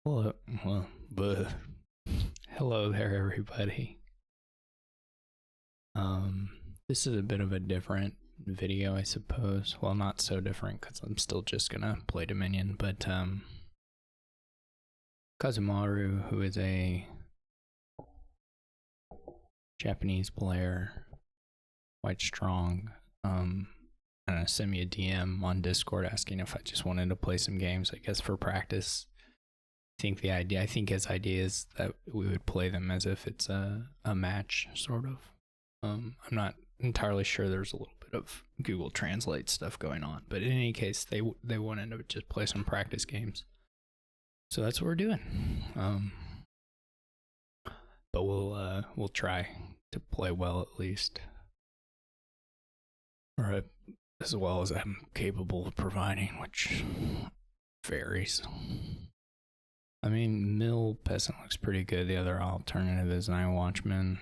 Hello, well, bleh. Hello there, everybody. This is a bit of a different video, I suppose. Well, not so different because I'm still just gonna play Dominion, but Kazumaru, who is a Japanese player, quite strong, sent me a DM on Discord asking if I just wanted to play some games, I guess for practice. I think his idea is that we would play them as if it's a match, sort of. I'm not entirely sure. There's a little bit of Google Translate stuff going on, but in any case, they wanted to just play some practice games, so that's what we're doing. But we'll try to play well at least, or as well as I'm capable of providing, which varies. I mean, Mill Peasant looks pretty good. The other alternative is Night Watchman.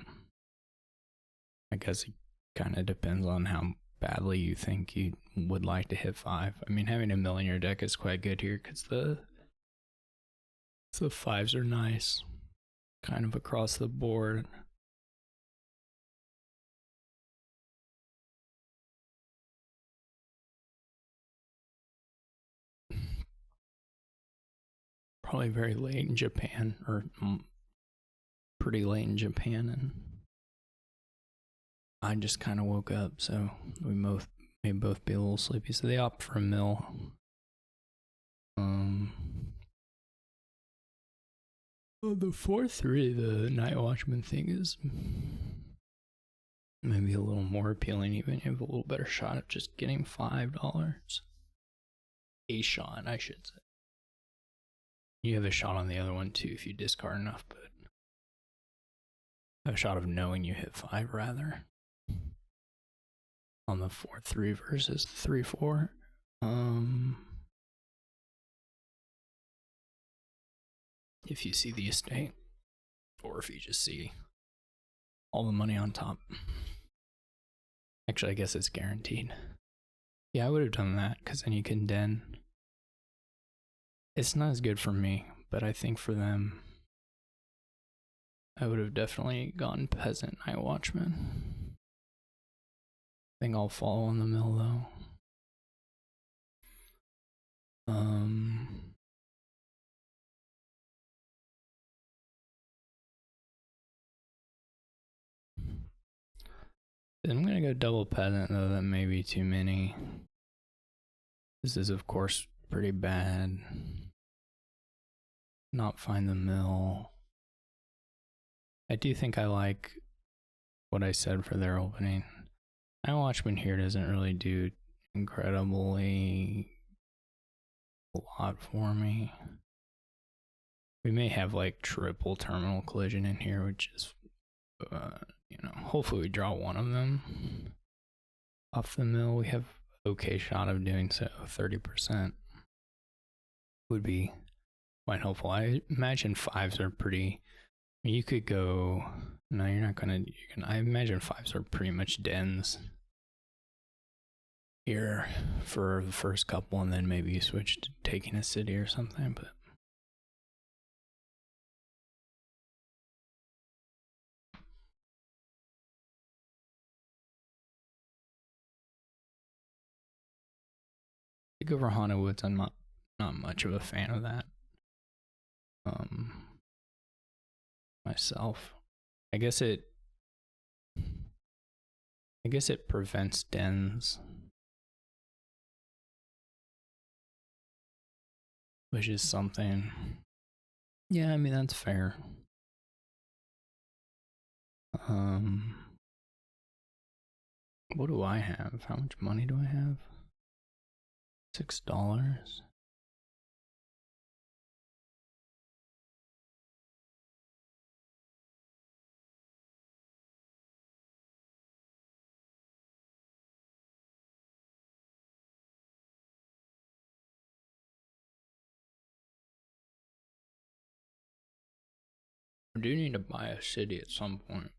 I guess it kind of depends on how badly you think you would like to hit 5. I mean, having a mill in your deck is quite good here because the 5s are nice, kind of across the board. Probably very late in Japan, or pretty late in Japan, and I just kind of woke up, so we may both be a little sleepy. So they opt for a mill. Well, the 4/3, the Night Watchman thing is maybe a little more appealing, even if you have a little better shot at just getting $5. A shot, I should say. You have a shot on the other one too if you discard enough, but I have a shot of knowing you hit 5 rather. On the 4/3 versus 3/4. If you see the estate, or if you just see all the money on top. Actually, I guess it's guaranteed. Yeah, I would have done that because then you can den. It's not as good for me, but I think for them, I would have definitely gone Peasant Night Watchman. I think I'll follow on the mill though. I'm gonna go double Peasant though, that may be too many. This is of course pretty bad. Not find the mill. I do think I like what I said for their opening. Night Watchman here doesn't really do incredibly a lot for me. We may have like triple terminal collision in here, which is, hopefully we draw one of them. Off the mill, we have okay shot of doing so. 30% would be quite helpful. I imagine 5s are pretty. You could go. No, you're not gonna. I imagine 5s are pretty much dens here for the first couple, and then maybe you switch to taking a city or something. But to go for Haunted Woods, I'm not much of a fan of that. Myself, I guess it prevents dens, which is something. Yeah, I mean that's fair. What do I have? How much money do I have? $6. I do need to buy a city at some point.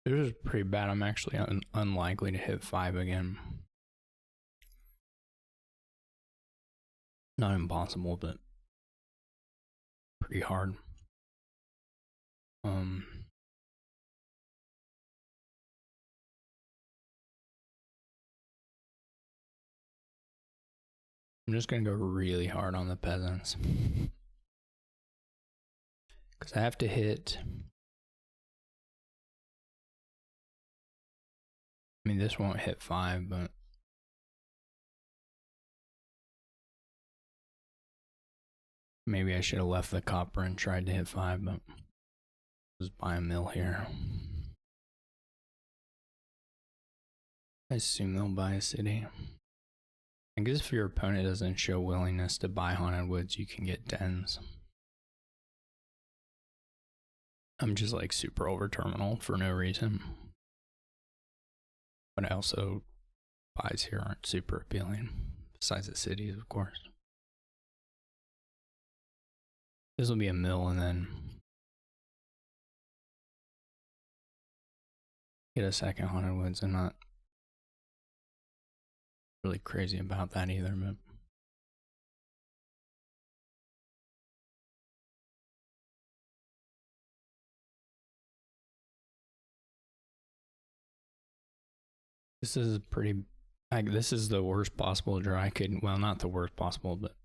This is pretty bad. I'm actually unlikely to hit 5 again. Not impossible, but pretty hard. I'm just gonna go really hard on the peasants. Because I have to hit. I mean, this won't hit 5, but maybe I should have left the copper and tried to hit 5, but just buy a mill here. I assume they'll buy a city. I guess if your opponent doesn't show willingness to buy Haunted Woods, you can get dens. I'm just like super over terminal for no reason. But I also, buys here aren't super appealing, besides the cities, of course. This will be a mill and then get a second Haunted Woods. I'm not really crazy about that either, but this is pretty. This is the worst possible draw I could. Well, not the worst possible, but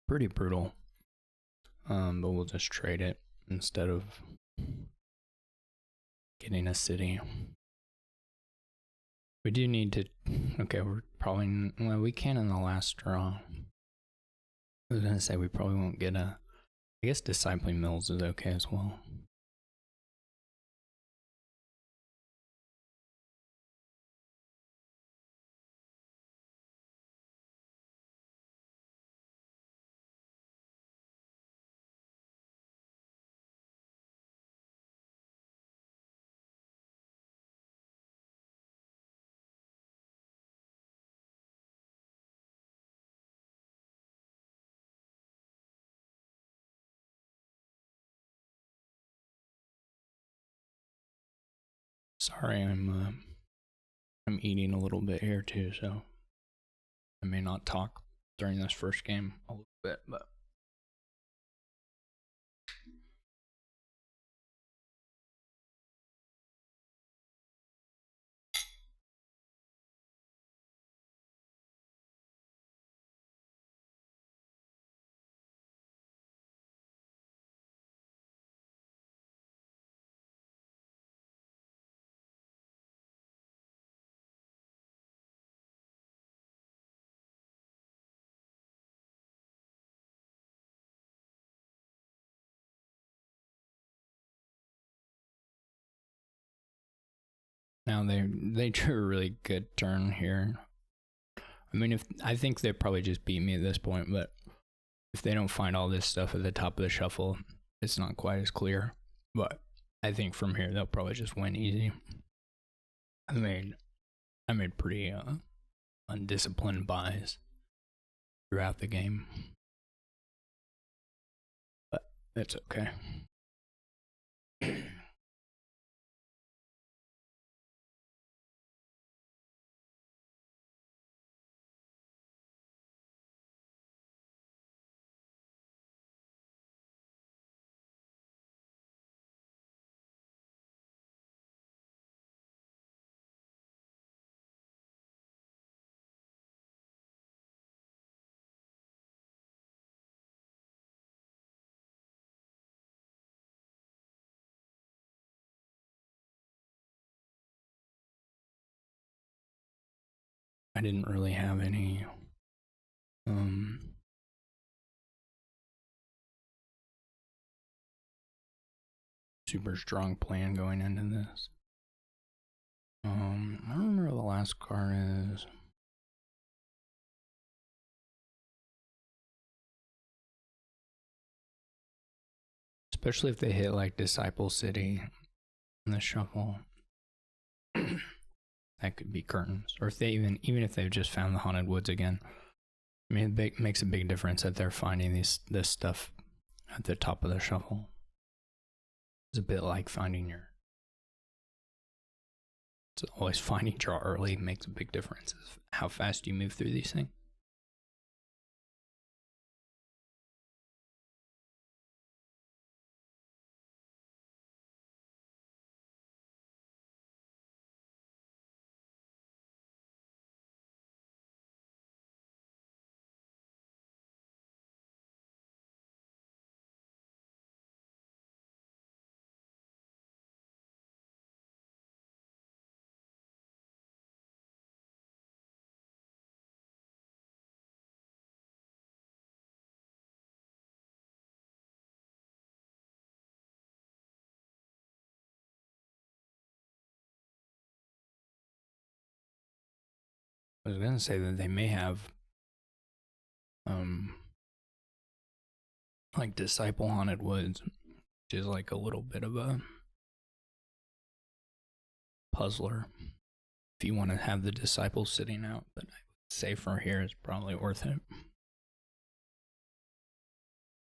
pretty brutal. But we'll just trade it instead of getting a city. We do need to. Okay, we're probably. Well, we can in the last draw. I was gonna say we probably won't get a. I guess Discipling Mills is okay as well. Sorry, I'm eating a little bit here too, so I may not talk during this first game a little bit, but now they drew a really good turn here. I mean, I think they probably just beat me at this point, but if they don't find all this stuff at the top of the shuffle, it's not quite as clear. But I think from here they'll probably just win easy. I made pretty undisciplined buys throughout the game, but it's okay. I didn't really have any super strong plan going into this. I don't remember what the last card is. Especially if they hit like Disciple City in the shuffle. That could be curtains. Or if they even if they've just found the Haunted Woods again. I mean, it makes a big difference that they're finding this stuff at the top of the shuffle. It's a bit like finding your. It's always finding draw early makes a big difference. How fast you move through these things. I was gonna say that they may have like Disciple Haunted Woods, which is like a little bit of a puzzler if you want to have the disciples sitting out, but I would say for here it's probably worth it.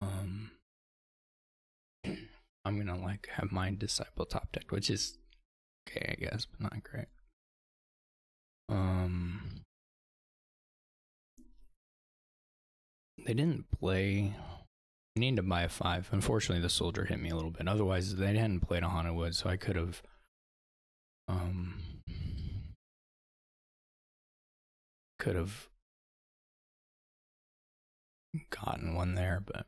I'm gonna like have my disciple top deck, which is okay, I guess, but not great. They didn't play. I need to buy a 5. Unfortunately, the soldier hit me a little bit. Otherwise, they hadn't played a Haunted Wood, so I could have gotten one there, but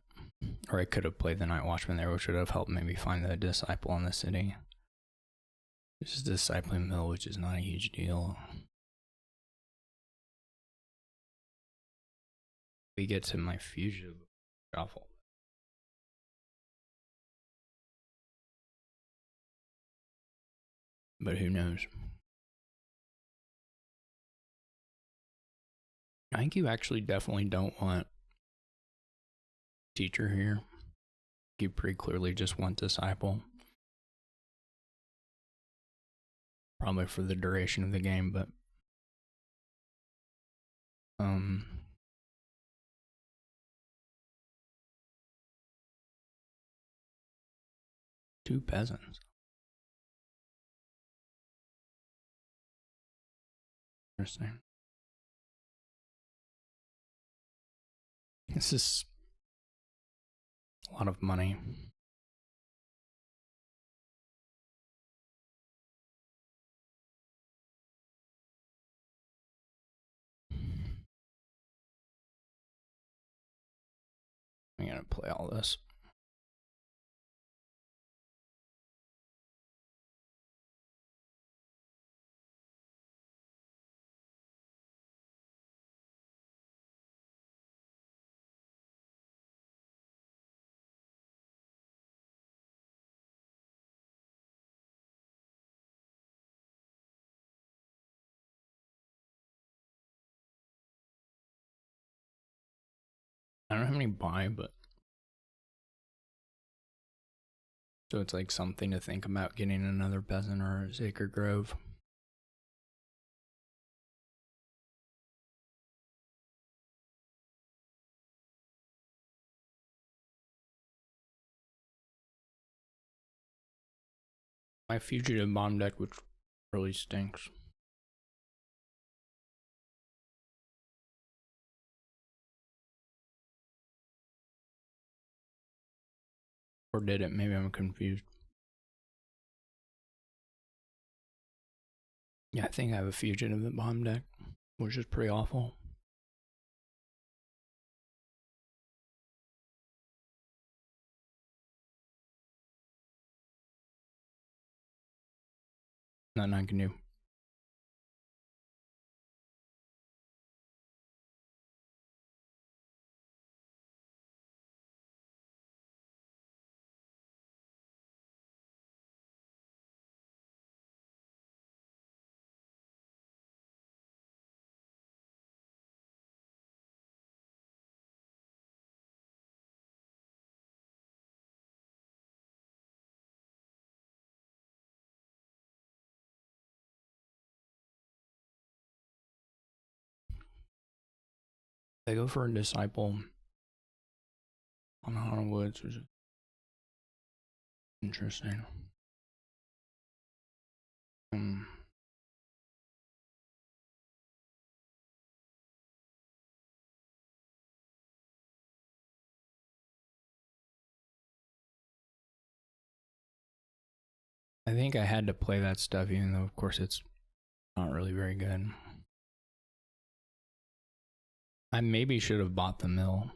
or I could have played the Night Watchman there, which would have helped maybe find the disciple in the city. This is discipling mill, which is not a huge deal. We get to my fugitive shuffle. But who knows? I think you actually definitely don't want teacher here. You pretty clearly just want disciple. Probably for the duration of the game, but 2 peasants. Interesting. This is a lot of money. I'm gonna play all this. I don't have any buy, but so it's like something to think about getting another peasant or a sacred grove. My fugitive bomb deck, which really stinks. Or did it? Maybe I'm confused. Yeah, I think I have a fugitive bomb deck, which is pretty awful. Nothing I can do. They go for a disciple on Haunted Woods, which is interesting. I think I had to play that stuff, even though, of course, it's not really very good. I maybe should have bought the mill.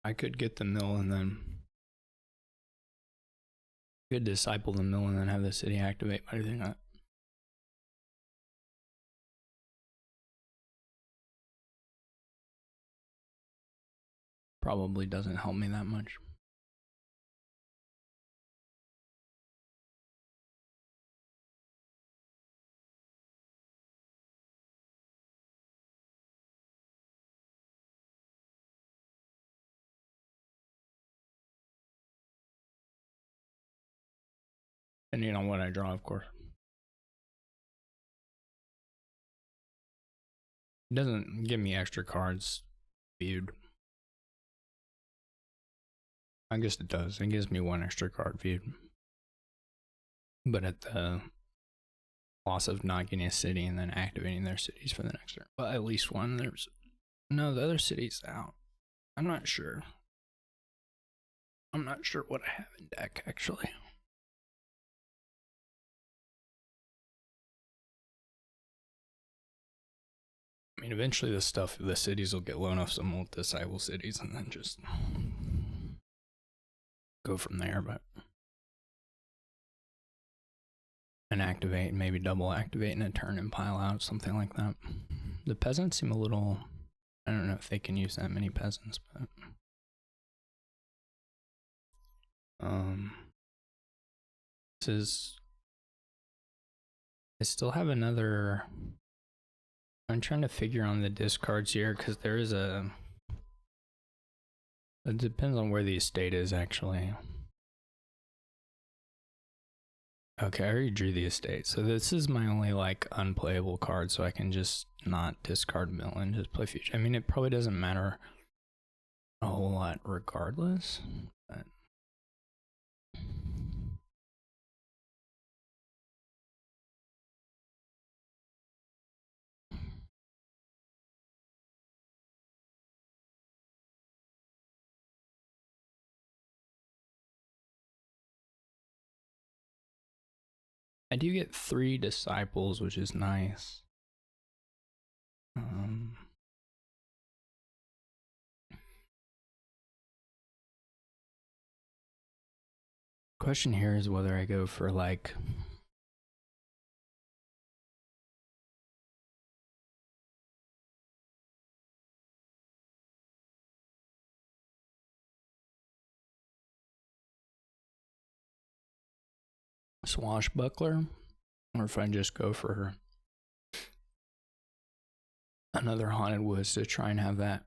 I could get the mill and then could disciple the mill and then have the city activate, but I think that probably doesn't help me that much. Depending on what I draw, of course. It doesn't give me extra cards viewed. I guess it does. It gives me one extra card viewed. But at the loss of not getting a city and then activating their cities for the next turn. Well, at least one. There's no, the other city's out. I'm not sure. I'm not sure what I have in deck, actually. I mean, eventually the cities will get low enough, some will disciple cities and then just go from there, but and activate, maybe double activate in a turn and pile out, something like that. The peasants seem a little, I don't know if they can use that many peasants, but this is, I still have another, I'm trying to figure on the discards here because there is a, it depends on where the estate is actually. Okay, I already drew the estate, so this is my only like unplayable card, so I can just not discard mill and just play future. I mean, it probably doesn't matter a whole lot regardless, but I do get 3 disciples, which is nice. Question here is whether I go for like swashbuckler or if I just go for another haunted woods to try and have that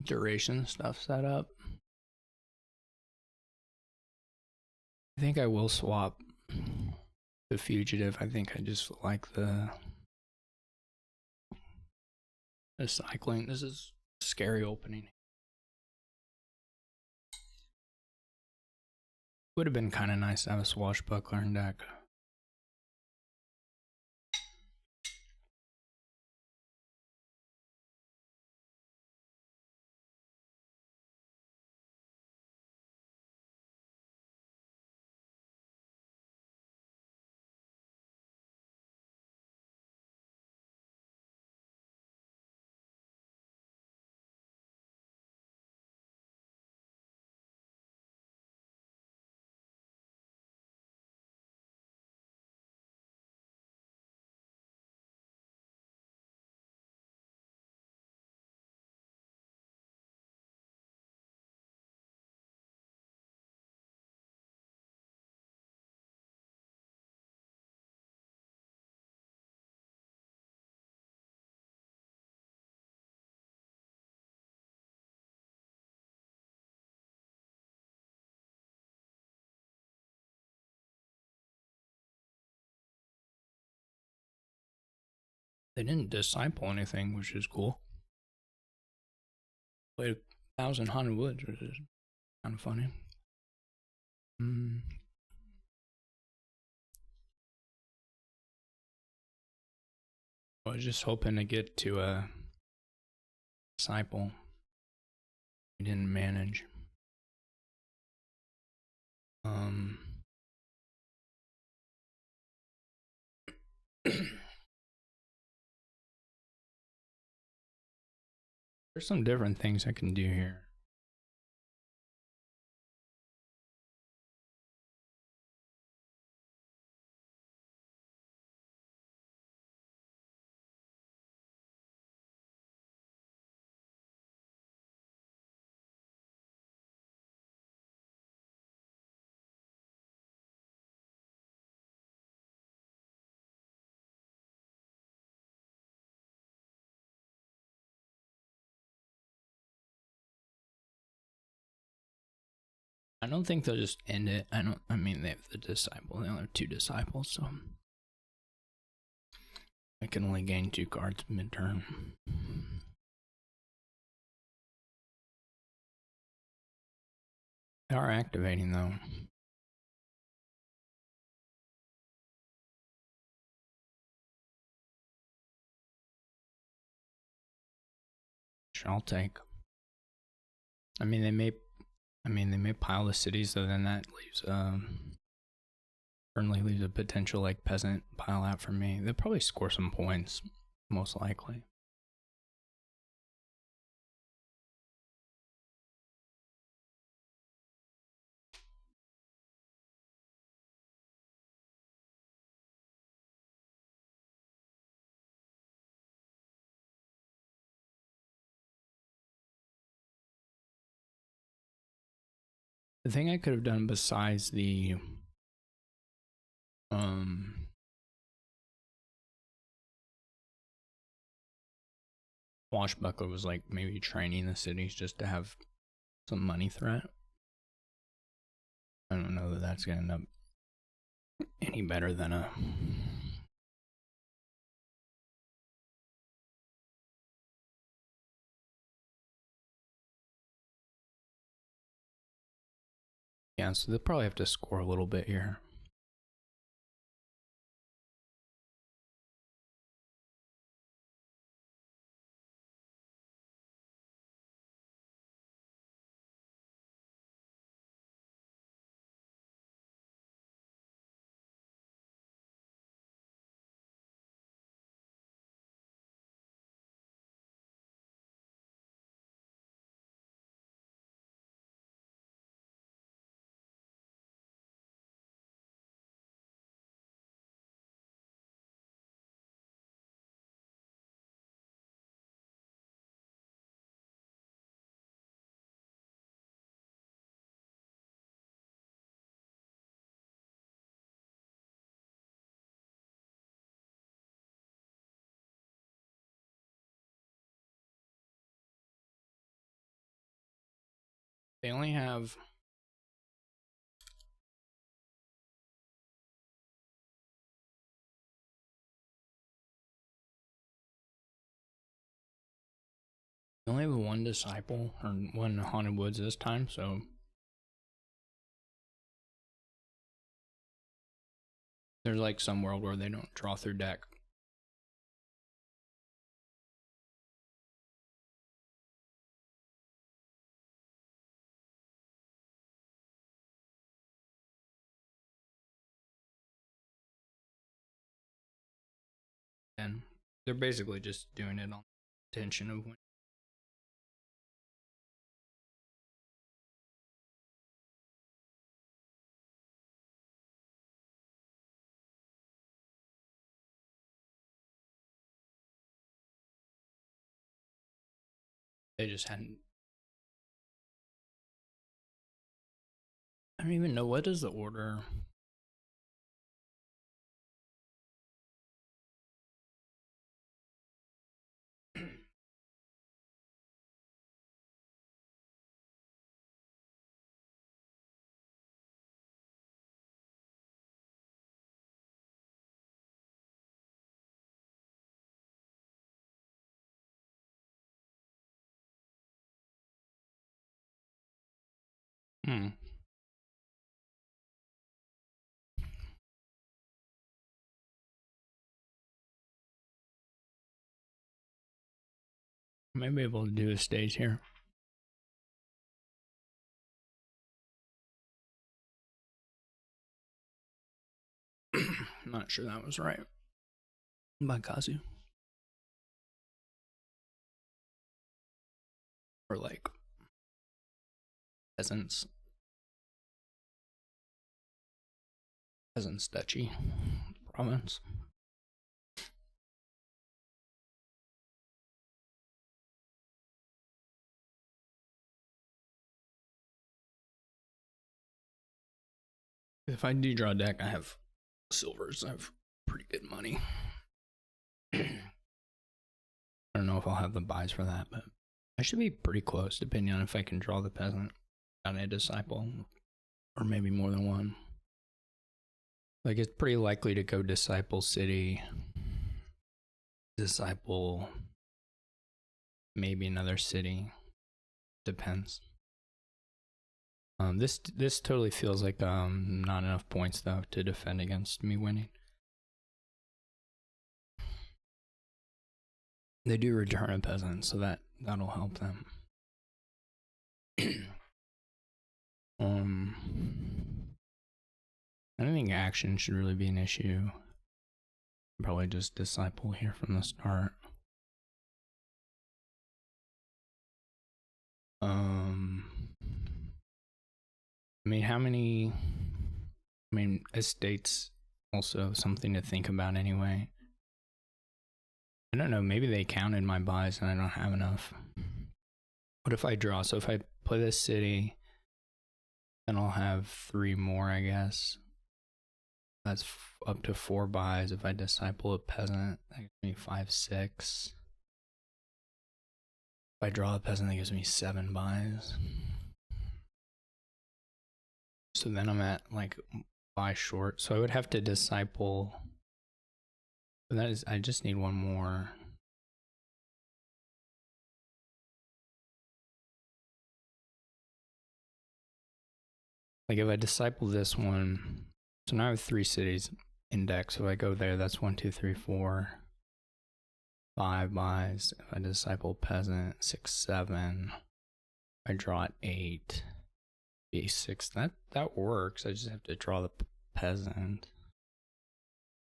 duration stuff set up. I think I will swap the fugitive. I think I just like the cycling. This is a scary opening. Would have been kind of nice to have a swashbuckler in deck. They didn't disciple anything, which is cool. Played 1,000 haunted woods, which is kind of funny. I was just hoping to get to a disciple. We didn't manage. There's some different things I can do here. I don't think they'll just end it. I mean, they have the disciple. They only have 2 disciples, so I can only gain 2 cards mid-turn. They are activating though. Which I'll take. I mean, they may pile the cities, so then that leaves certainly leaves a potential like peasant pile out for me. They'll probably score some points, most likely. The thing I could have done besides the Washbuckler was like maybe training the cities just to have some money threat. I don't know that that's gonna end up any better than a yeah, so they'll probably have to score a little bit here. They only have one disciple or 1 haunted woods this time, so there's like some world where they don't draw through deck. And they're basically just doing it on tension of when. They just hadn't. I don't even know what is the order. May be able to do a stage here. I'm not sure that was right. By Kazu. Or like peasants duchy province. If I do draw a deck, I have silvers. I have pretty good money. I don't know if I'll have the buys for that, but I should be pretty close, depending on if I can draw the peasant on a disciple. or maybe more than one. Like, it's pretty likely to go disciple city, disciple maybe another city. Depends. This totally feels like not enough points though to defend against me winning. They do return a peasant, so that'll help them. I don't think action should really be an issue. Probably just disciple here from the start. I mean, how many? I mean, estates also something to think about anyway. I don't know, maybe they counted my buys and I don't have enough. What if I draw? So if I play this city, then I'll have 3 more, I guess. That's up to 4 buys. If I disciple a peasant, that gives me 5, 6. If I draw a peasant, that gives me 7 buys. So then I'm at like buy short. So I would have to disciple. But that is, I just need 1 more. Like if I disciple this one, so now I have 3 cities index. So if I go there, that's 1, 2, 3, 4, 5 buys. If I disciple peasant, 6, 7. I draw at 8. B6. That works. I just have to draw the peasant,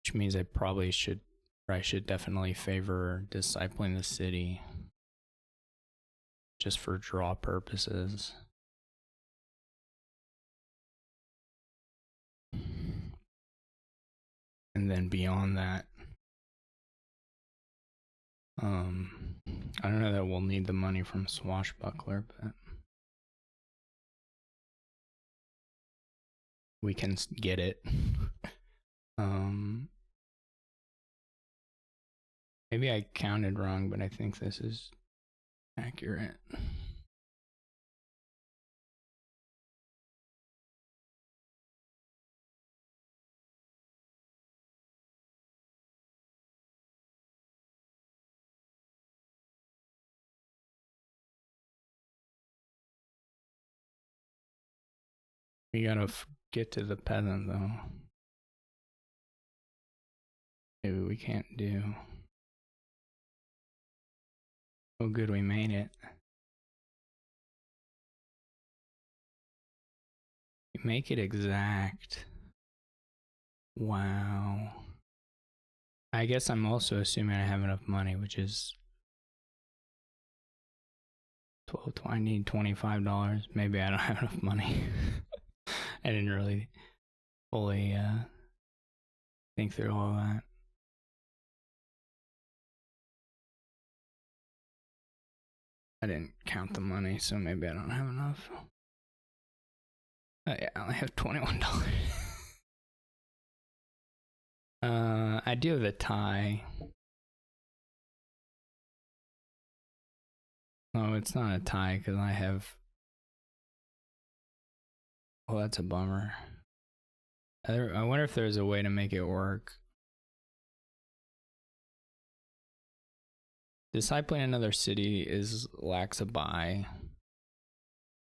which means I probably should, or I should definitely favor discipling the city, just for draw purposes. And then beyond that, I don't know that we'll need the money from Swashbuckler, but we can get it. Maybe I counted wrong, but I think this is accurate. We gotta get to the peasant though. Maybe we can't do. Oh good, we made it. Make it exact. Wow. I guess I'm also assuming I have enough money, which is 12. I need $25. Maybe I don't have enough money. I didn't really fully think through all that. I didn't count the money, so maybe I don't have enough. Oh yeah, I only have $21. I do have a tie. No, it's not a tie because I have. Oh, that's a bummer. I wonder if there's a way to make it work. Discipling another city lacks a buy.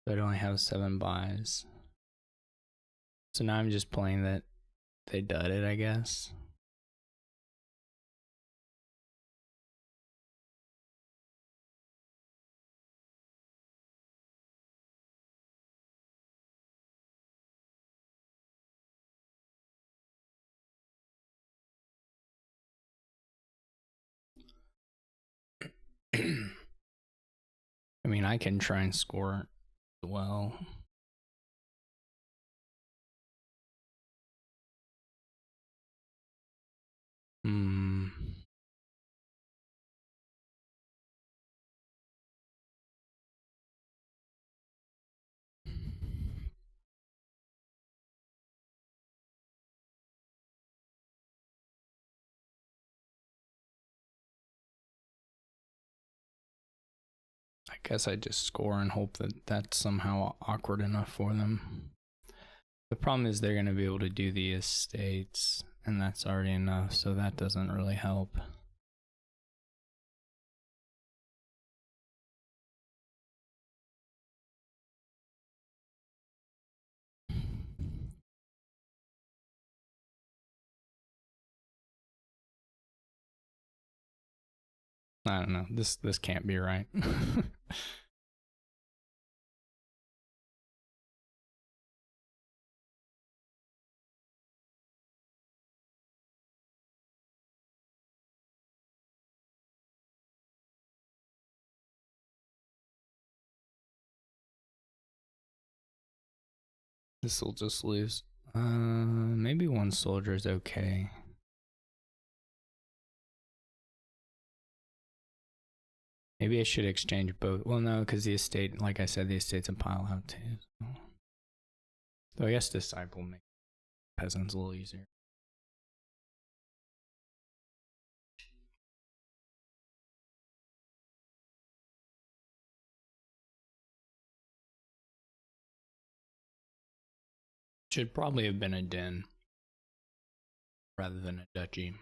So I'd only have 7 buys. So now I'm just playing that they dud it, I guess. I mean, I can try and score as well. I guess I just score and hope that that's somehow awkward enough for them. The problem is they're going to be able to do the estates, and that's already enough, so that doesn't really help. I don't know. This can't be right. This will just lose. Maybe one soldier is okay. Maybe I should exchange both. Well, no, because the estate, like I said, the estate's a pile out too. So I guess disciple make peasants a little easier. Should probably have been a den rather than a duchy.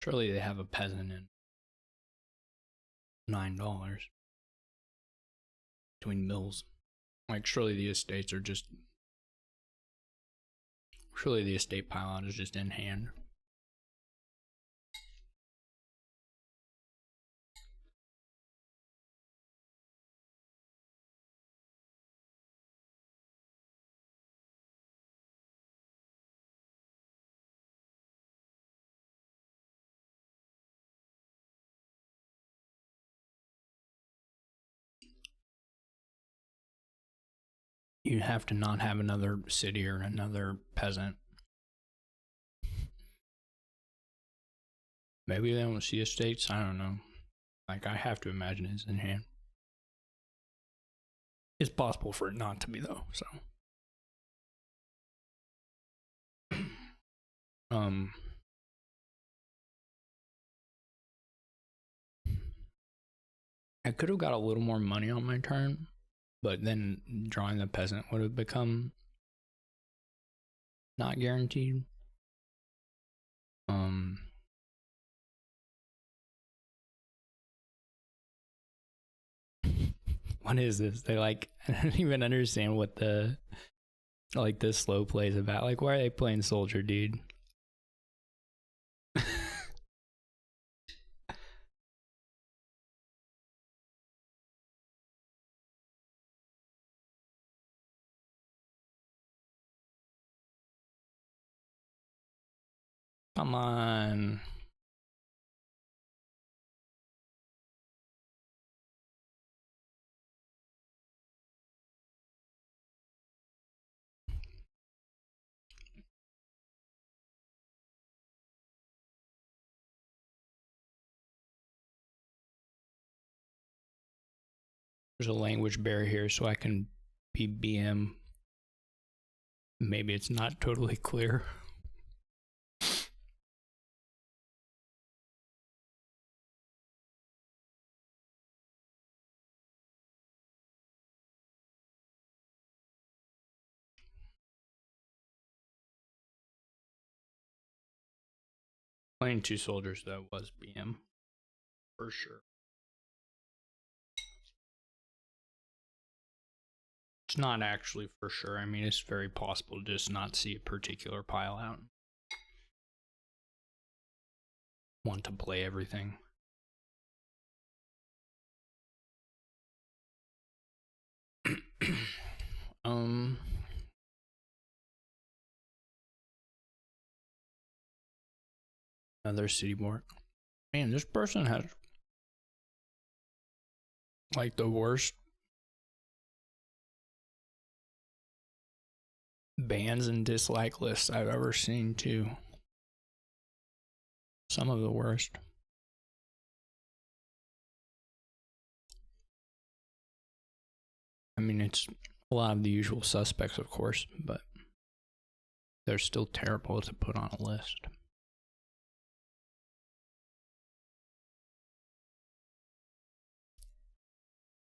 Surely they have a peasant in $9 between mills. Like, surely the estates are just. Surely the estate pile out is just in hand. You have to not have another city or another peasant. Maybe they don't see estates. I don't know. Like, I have to imagine it's in hand. It's possible for it not to be, though, so. I could have got a little more money on my turn, but then drawing the peasant would have become not guaranteed. What is this? They like, I don't even understand what the like this slow play is about. Like, why are they playing soldier, dude? Come on. There's a language barrier here, so I can be BM. Maybe it's not totally clear. Playing two soldiers, that was BM. For sure. It's not actually for sure. I mean, it's very possible to just not see a particular pile out. Want to play everything. Another city board. Man, this person has Like the worst bans and dislike lists I've ever seen, too. Some of the worst. I mean, it's a lot of the usual suspects, of course, but they're still terrible to put on a list.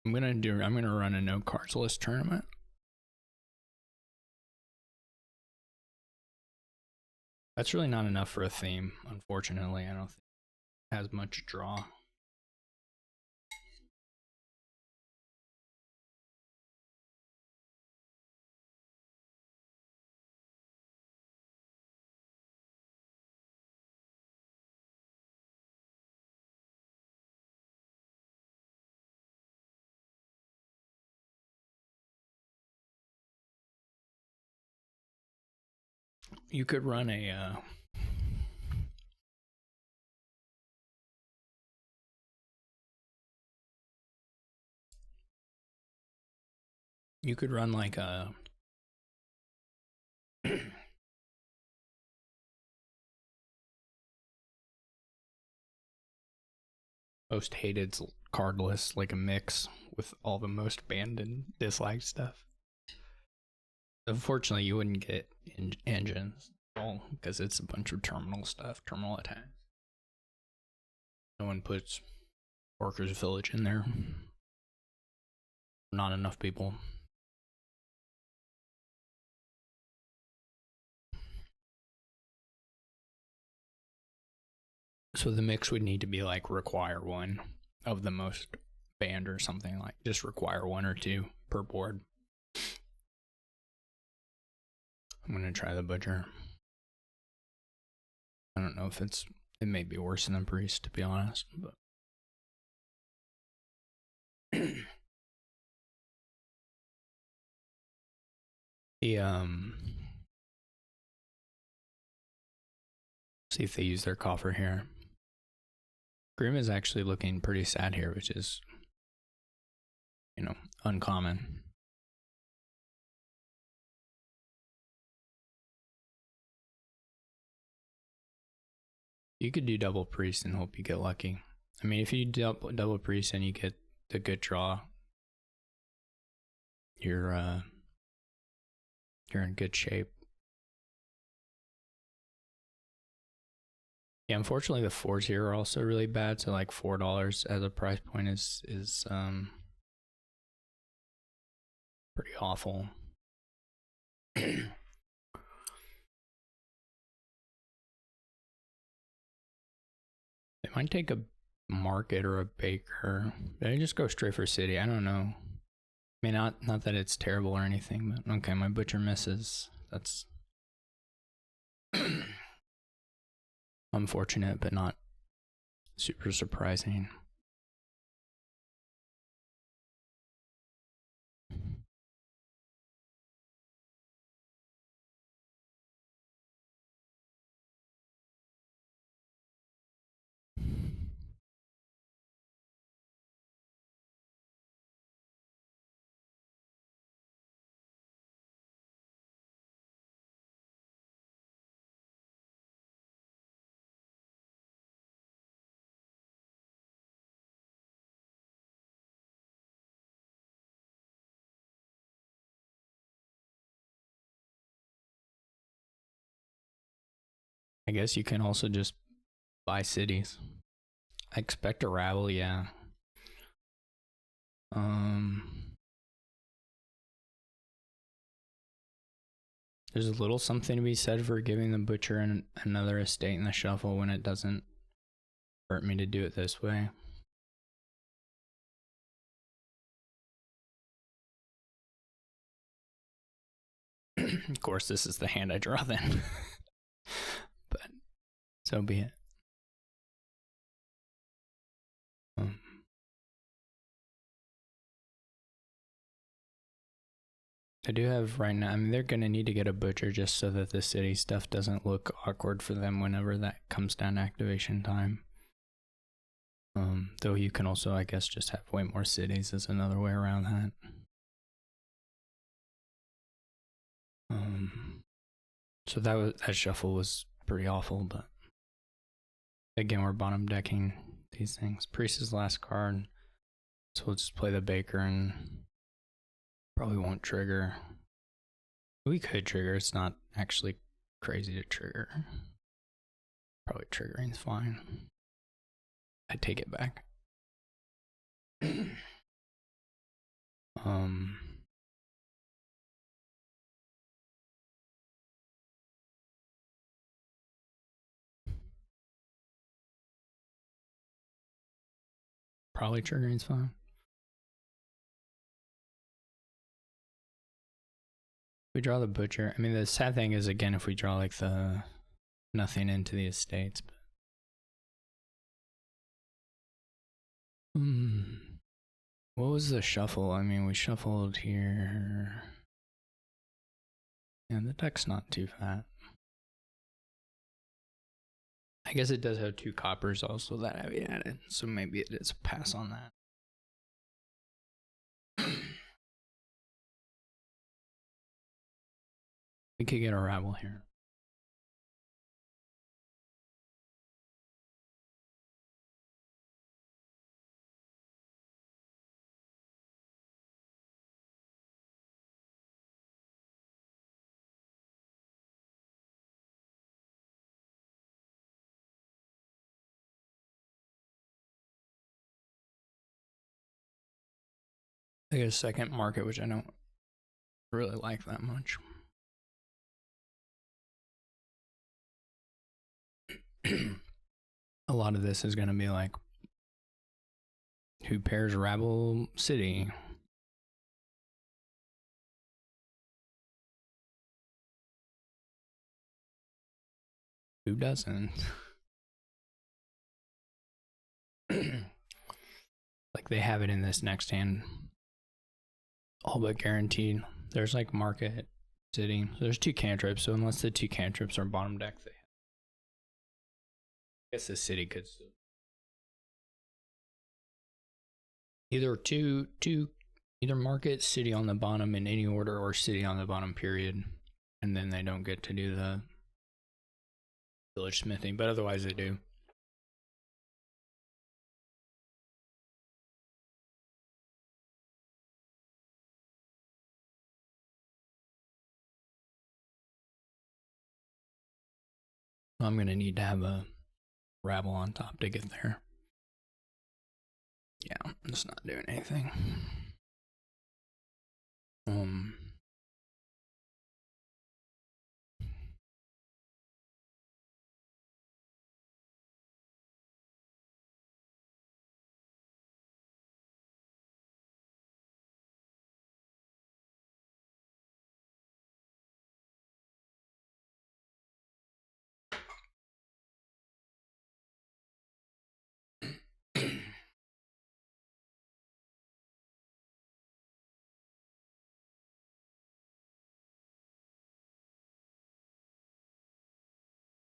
I'm gonna run a no cards list tournament. That's really not enough for a theme, unfortunately. I don't think it has much draw. You could run a you could run like a most hated card list, like a mix with all the most banned and disliked stuff. Unfortunately, you wouldn't get engines because it's a bunch of terminal stuff, terminal attacks. No one puts Workers Village in there. Not enough people. So the mix would need to be like require one of the most banned or something, like just require one or two per board. I'm gonna try the Butcher. I don't know if it may be worse than the Priest, to be honest, but see if they use their coffer here. Grim is actually looking pretty sad here, which is, you know, uncommon. You could do double Priest and hope you get lucky. I mean, if you double Priest and you get the good draw, you're in good shape. Yeah, unfortunately the 4s here are also really bad, so like $4 as a price point is pretty awful. It might take a market or a baker. Did I just go straight for city? I don't know. I mean, not that it's terrible or anything, but okay, my Butcher misses. That's unfortunate, but not super surprising. I guess you can also just buy cities. I expect a rabble, yeah. There's a little something to be said for giving the Butcher another estate in the shuffle when it doesn't hurt me to do it this way. Of course, this is the hand I draw then. But so be it. I do have right now, I mean, they're going to need to get a Butcher just so that the city stuff doesn't look awkward for them whenever that comes down activation time. Though you can also, I guess, just have way more cities is another way around that. So that shuffle was pretty awful, but again, we're bottom decking these things. Priest is the last card, so we'll just play the Baker and probably won't trigger. We could trigger, it's not actually crazy to trigger. Probably triggering's fine. I take it back. Probably triggering's fine. We draw the butcher. I mean, the sad thing is, again, if we draw like the nothing into the estates. But... what was the shuffle? I mean, we shuffled here. Yeah, the deck's not too fat. I guess it does have 2 coppers also that I added, so maybe it is a pass on that. We could get a rabble here. I get a second market, which I don't really like that much. A lot of this is going to be like, who pairs Rabble City? Who doesn't? Like they have it in this next hand. All but guaranteed. There's like market city. There's 2 cantrips, so unless the 2 cantrips are bottom deck, they I guess the city could still. Either either market, city on the bottom in any order, or city on the bottom period. And then they don't get to do the village smithing, but otherwise they do. I'm gonna need to have a rabble on top to get there. Yeah, it's not doing anything.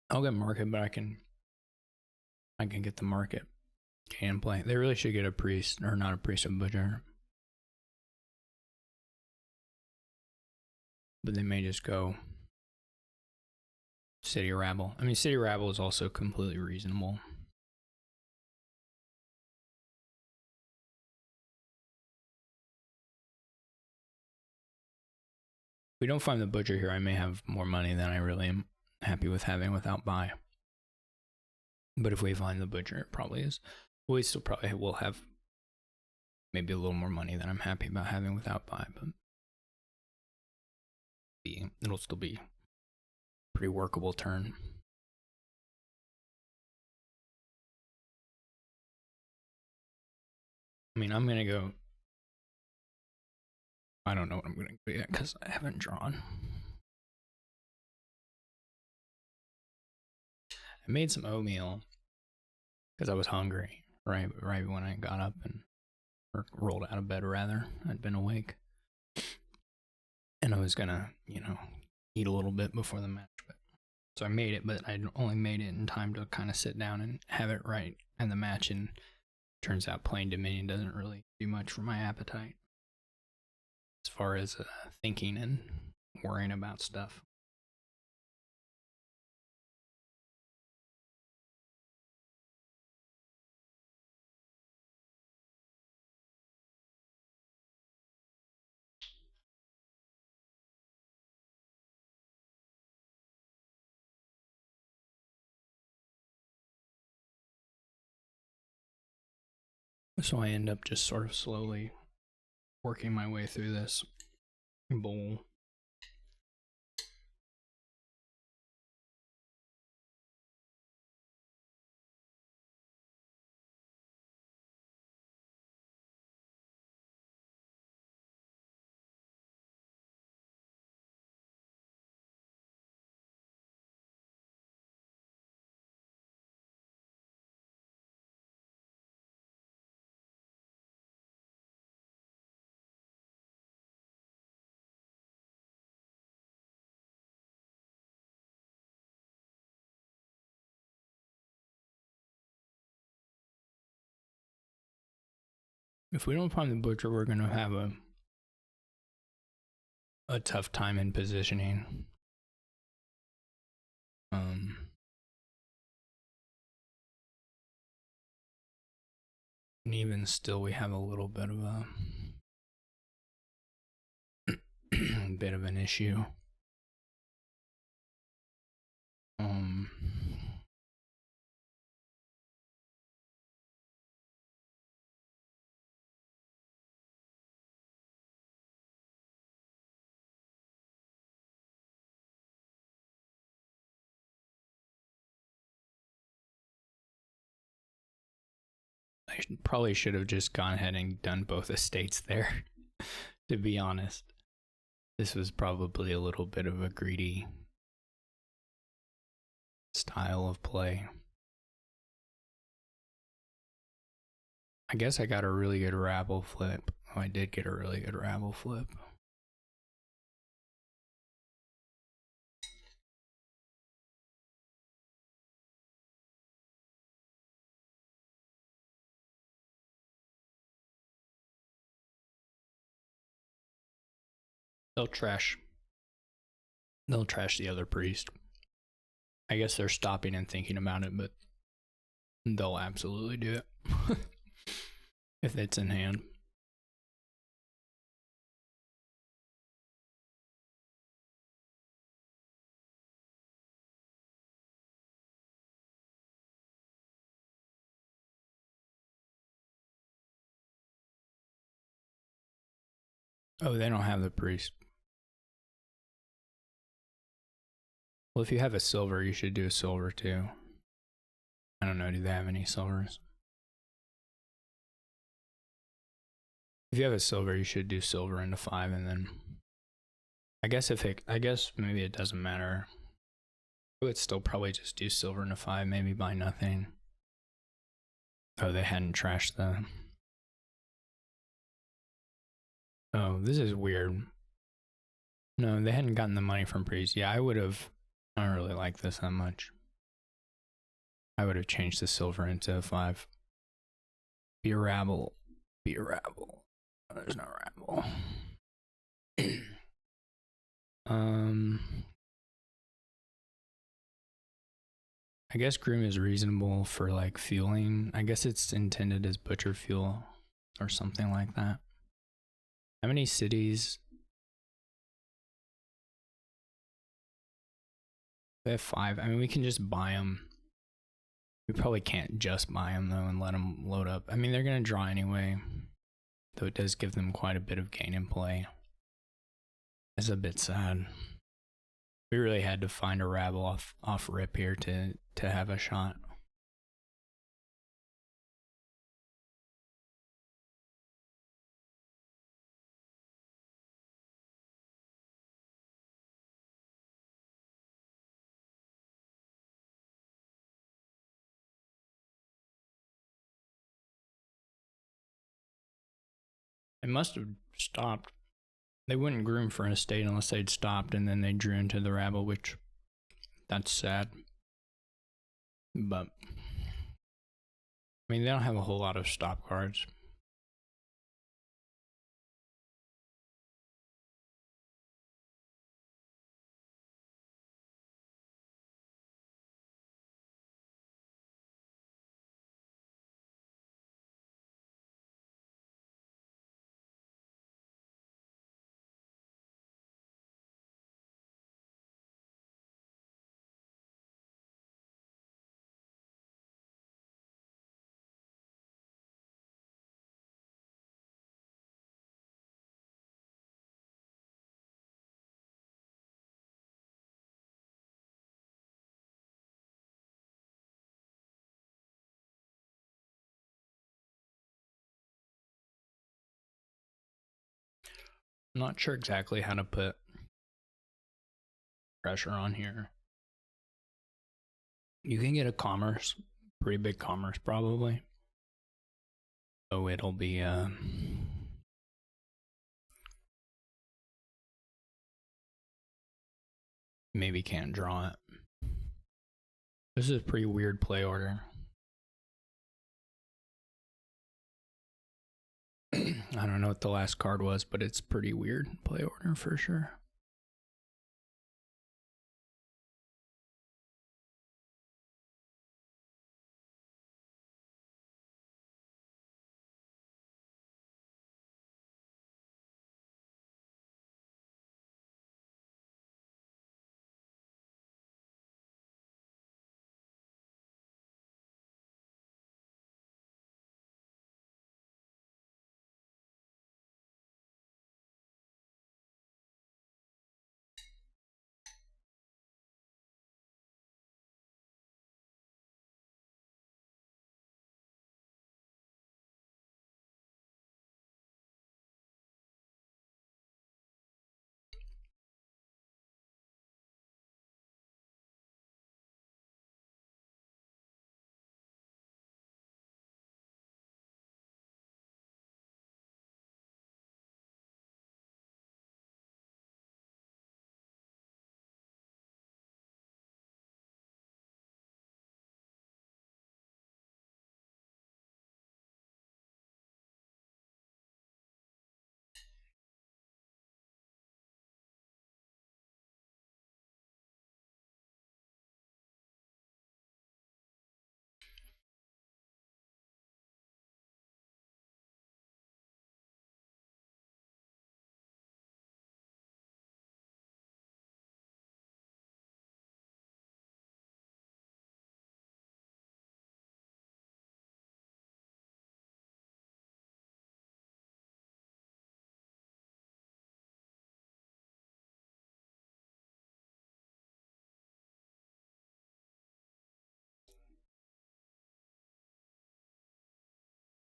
I'll get market, but I can get the market and play. They really should get a priest, or not a priest, a butcher. But they may just go city rabble. I mean, city rabble is also completely reasonable. If we don't find the butcher here, I may have more money than I really am happy with having without buy. But if we find the butcher, it probably is. We still probably will have maybe a little more money than I'm happy about having without buy, but it'll still be a pretty workable turn. I mean, I'm gonna go. I don't know what I'm gonna go yet because I haven't drawn. I made some oatmeal because I was hungry, right when I got up or rolled out of bed rather. I'd been awake. And I was gonna, eat a little bit before the match. So I made it, but I only made it in time to kind of sit down and have it right in the match. And Turns out playing Dominion doesn't really do much for my appetite as far as thinking and worrying about stuff. So I end up just sort of slowly working my way through this bowl. If we don't find the butcher, we're going to have a tough time in positioning. And even still, we have a little bit of a bit of an issue. I probably should have just gone ahead and done both estates there, to be honest. This was probably a little bit of a greedy style of play. I guess I got a really good rabble flip. Oh, I did get a really good rabble flip. They'll trash the other priest. I guess they're stopping and thinking about it, but they'll absolutely do it. If it's in hand. Oh, they don't have the priest. Well, if you have a silver, you should do a silver too. I don't know, do they have any silvers? If you have a silver, you should do silver into 5, and then I guess maybe it doesn't matter. I would still probably just do silver into 5, maybe buy nothing. Oh, they hadn't trashed the... Oh, this is weird. No, they hadn't gotten the money from priest. Yeah, I don't really like this that much. I would have changed the silver into 5. Be a rabble. Be a rabble. Oh, there's no rabble. I guess groom is reasonable for like fueling. I guess it's intended as butcher fuel or something like that. How many cities? They have 5. I mean, we can just buy them. We probably can't just buy them though and let them load up. I mean, they're going to draw anyway, though it does give them quite a bit of gain in play. It's a bit sad. We really had to find a rabble off rip here to have a shot. They must have stopped. They wouldn't groom for an estate unless they'd stopped and then they drew into the rabble, which that's sad. But I mean, they don't have a whole lot of stop cards. I'm not sure exactly how to put pressure on here. You can get a commerce, pretty big commerce probably. So it'll be maybe can't draw it. This is a pretty weird play order. I don't know what the last card was, but it's pretty weird play order for sure.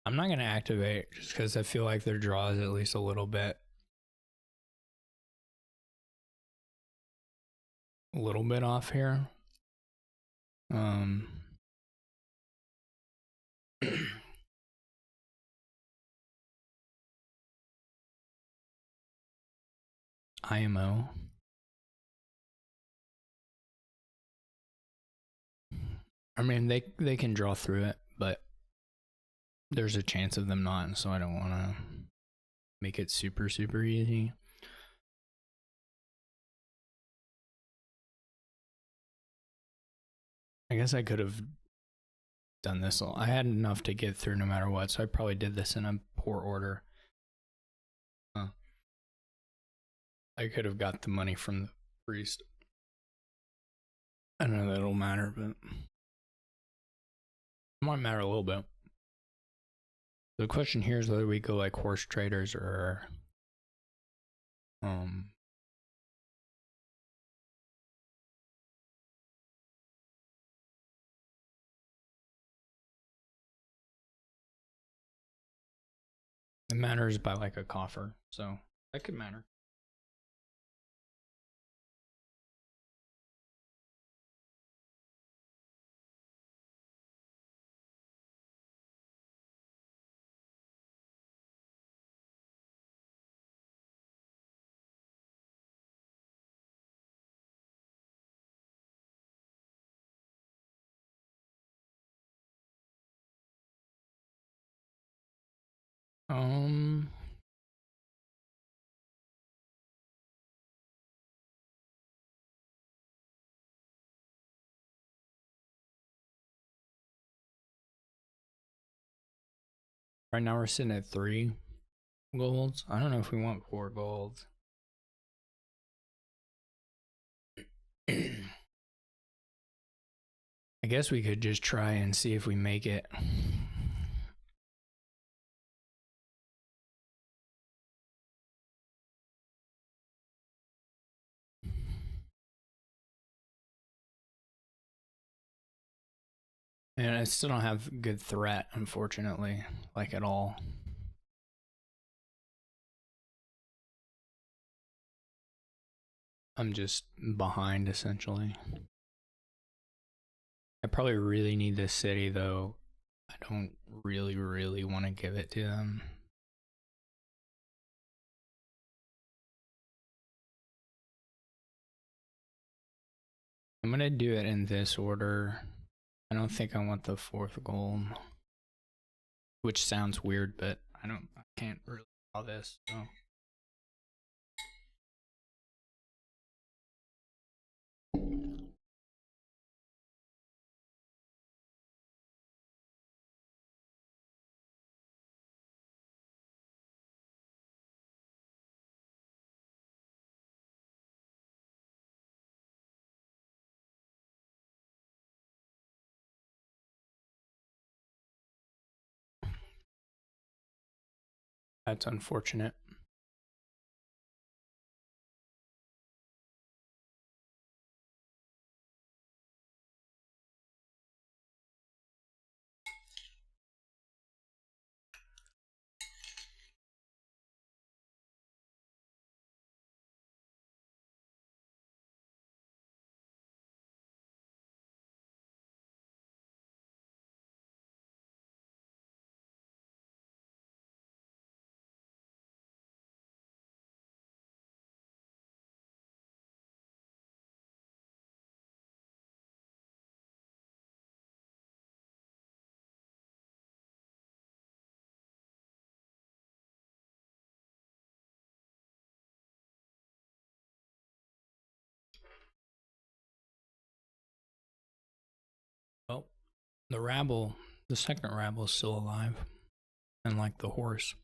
I'm not gonna activate just because I feel like their draw is at least a little bit off here. IMO. I mean, they can draw through it, but there's a chance of them not, so I don't want to make it super easy. I guess I could have done this. I had enough to get through no matter what, so I probably did this in a poor order. I could have got the money from the priest. I don't know that it'll matter, but it might matter a little bit. The question here is whether we go like horse traders or it matters by like a coffer, so that could matter. Um, right now we're sitting at 3 golds. I don't know if we want 4 golds. I guess we could just try and see if we make it. And I still don't have good threat, unfortunately, like at all. I'm just behind, essentially. I probably really need this city, though. I don't really want to give it to them. I'm gonna do it in this order. I don't think I want the 4th gold, which sounds weird, but I can't really draw this, so. That's unfortunate. Well, the second rabble is still alive, and like the horse.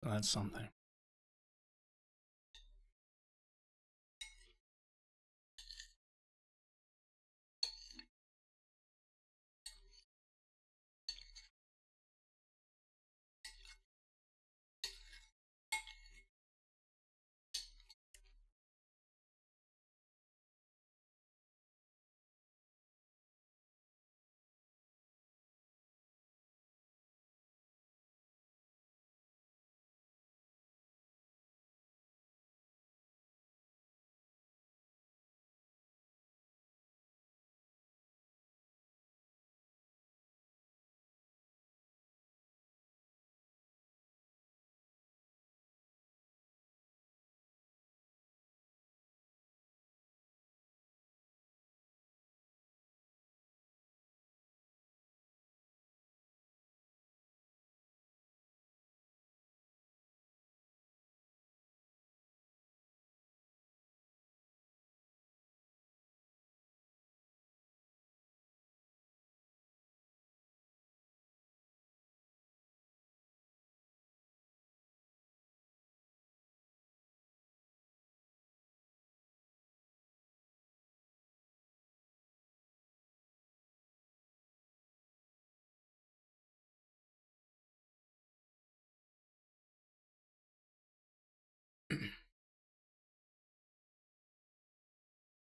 So that's something.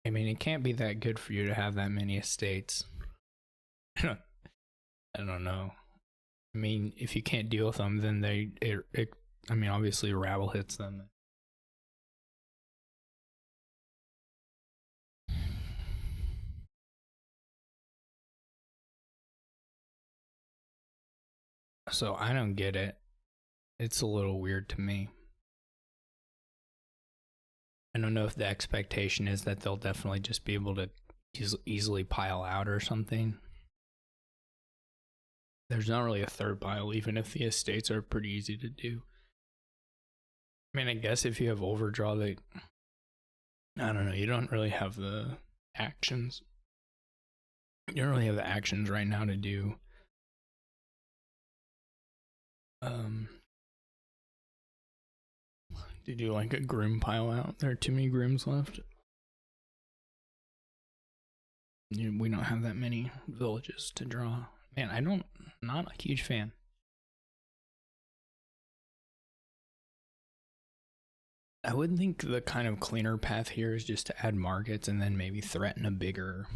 I mean, it can't be that good for you to have that many estates. I don't know. I mean, if you can't deal with them, then I mean, obviously, rabble hits them. So I don't get it. It's a little weird to me. I don't know if the expectation is that they'll definitely just be able to easily pile out or something. there's not really a third pile, even if the estates are pretty easy to do. I mean, I guess if you have overdraw, I don't know, you don't really have the actions. You don't really have the actions right now to do like a groom pile out. There are too many grooms left. We don't have that many villages to draw. Man, not a huge fan. I would think the kind of cleaner path here is just to add markets and then maybe threaten a bigger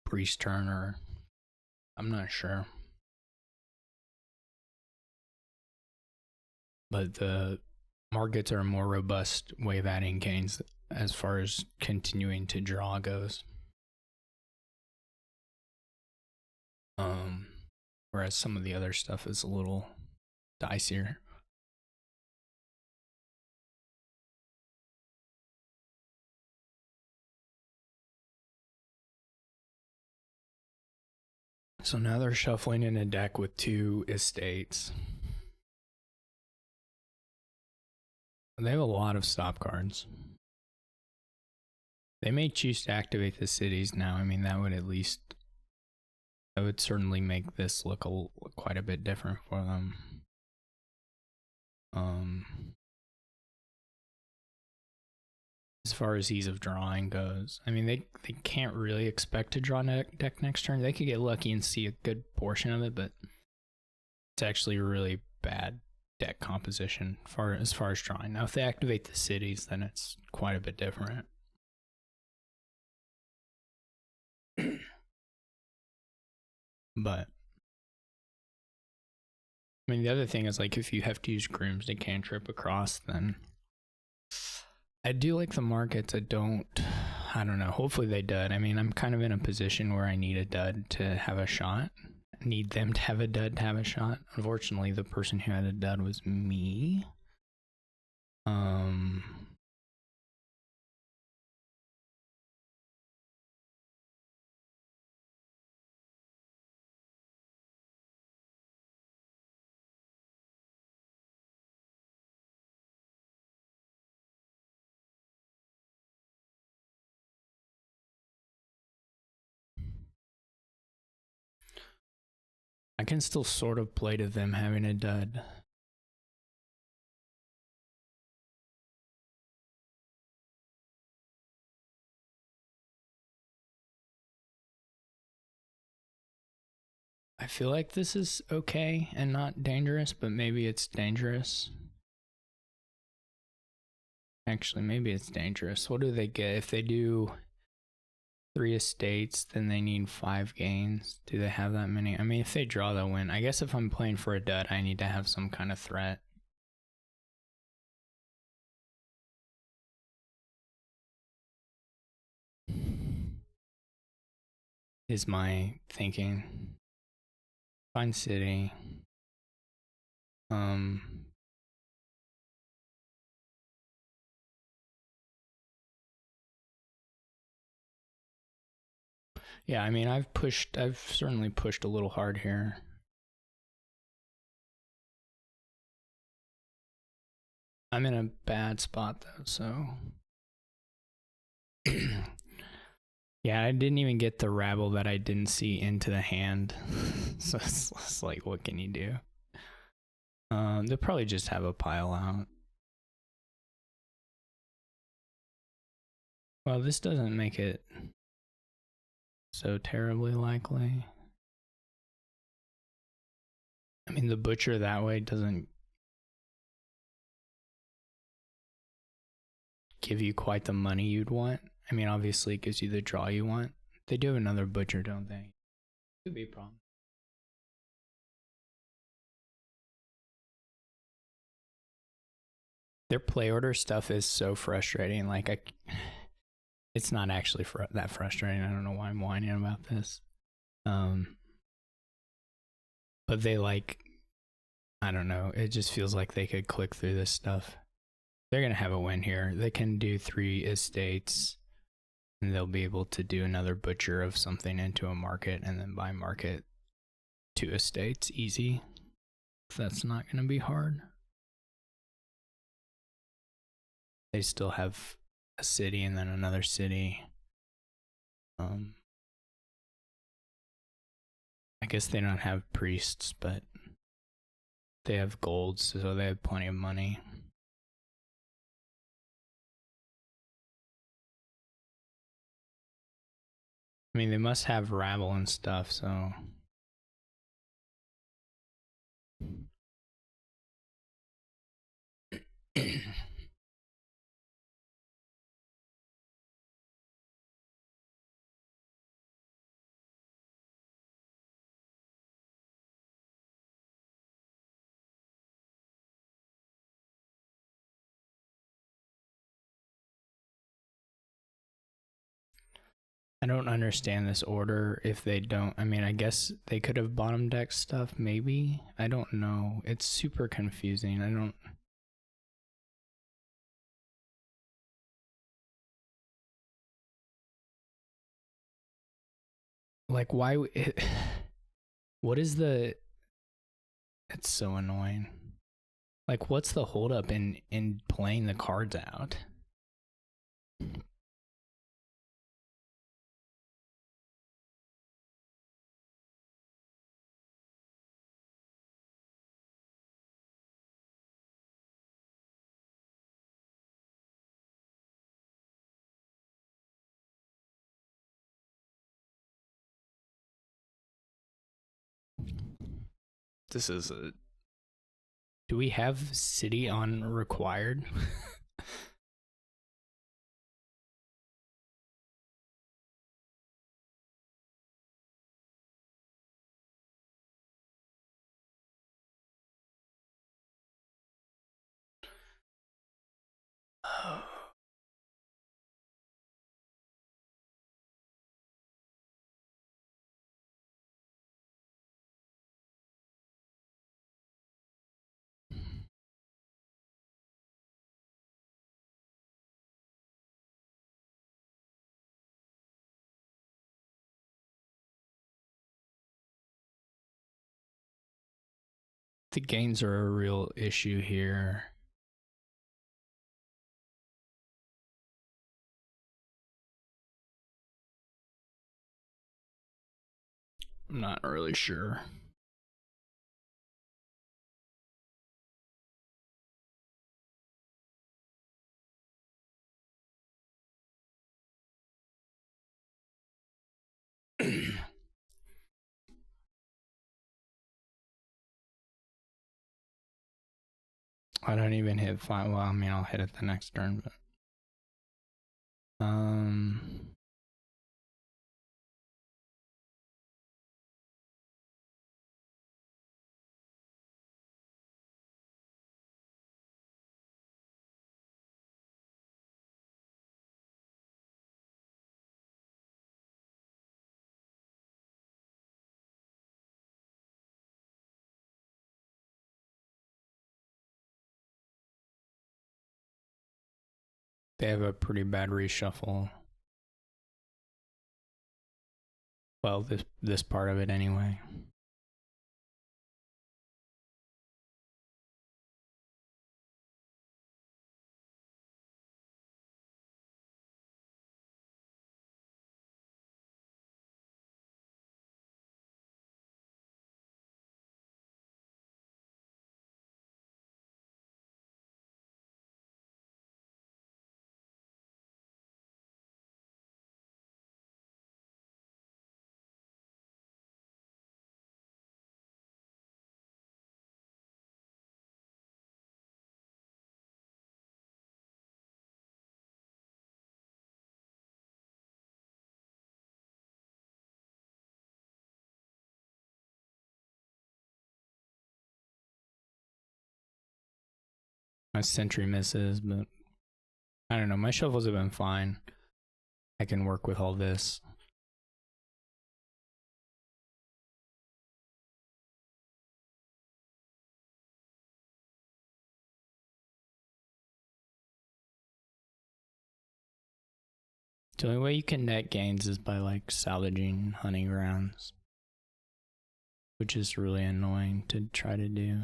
priest turn, or I'm not sure. But the markets are a more robust way of adding gains as far as continuing to draw goes. Whereas some of the other stuff is a little dicier. So now they're shuffling in a deck with 2 estates. They have a lot of stop cards. They may choose to activate the cities now. I mean, that would certainly make this look quite a bit different for them. As far as ease of drawing goes, I mean, they can't really expect to draw deck next turn. They could get lucky and see a good portion of it, but it's actually really bad deck composition as far as drawing. Now, if they activate the cities, then it's quite a bit different. But I mean, the other thing is, like, if you have to use grooms to cantrip across, then I do like the markets. I don't know. Hopefully they dud. I mean, I'm kind of in a position where I need a dud to have a shot. I need them to have a dud to have a shot. Unfortunately, the person who had a dud was me. I can still sort of play to them having a dud. I feel like this is okay and not dangerous, but maybe it's dangerous. Actually, maybe it's dangerous. What do they get? If they do 3 estates, then they need 5 gains. Do they have that many? I mean, if they draw, they'll win. I guess if I'm playing for a dud, I need to have some kind of threat. Is my thinking. Find city. Yeah, I mean, I've certainly pushed a little hard here. I'm in a bad spot though, so yeah, I didn't even get the rabble that I didn't see into the hand. So it's like, what can you do? They'll probably just have a pile out. Well, this doesn't make it so terribly likely. I mean, the butcher that way doesn't give you quite the money you'd want. I mean, obviously it gives you the draw you want. They do have another butcher, don't they? Could be a problem. Their play order stuff is so frustrating. Like, it's not actually that frustrating. I don't know why I'm whining about this. But they, like, I don't know. It just feels like they could click through this stuff. They're going to have a win here. They can do 3 estates. And they'll be able to do another butcher of something into a market and then by market to estates easy. That's not going to be hard. They still have a city and then another city. I guess they don't have priests, but they have gold, so they have plenty of money. I mean, they must have rabble and stuff, so. I don't understand this order if they don't. I mean, I guess they could have bottom deck stuff, maybe. I don't know. It's super confusing. I don't. Like, why? What is the. It's so annoying. Like, what's the holdup in playing the cards out? This is a. Do we have city on required? The gains are a real issue here. I'm not really sure. I don't even hit 5. Well, I mean, I'll hit it the next turn, but. They have a pretty bad reshuffle. Well, this part of it anyway. My sentry misses, but I don't know. My shuffles have been fine. I can work with all this. The only way you can net gains is by like salvaging hunting grounds, which is really annoying to try to do.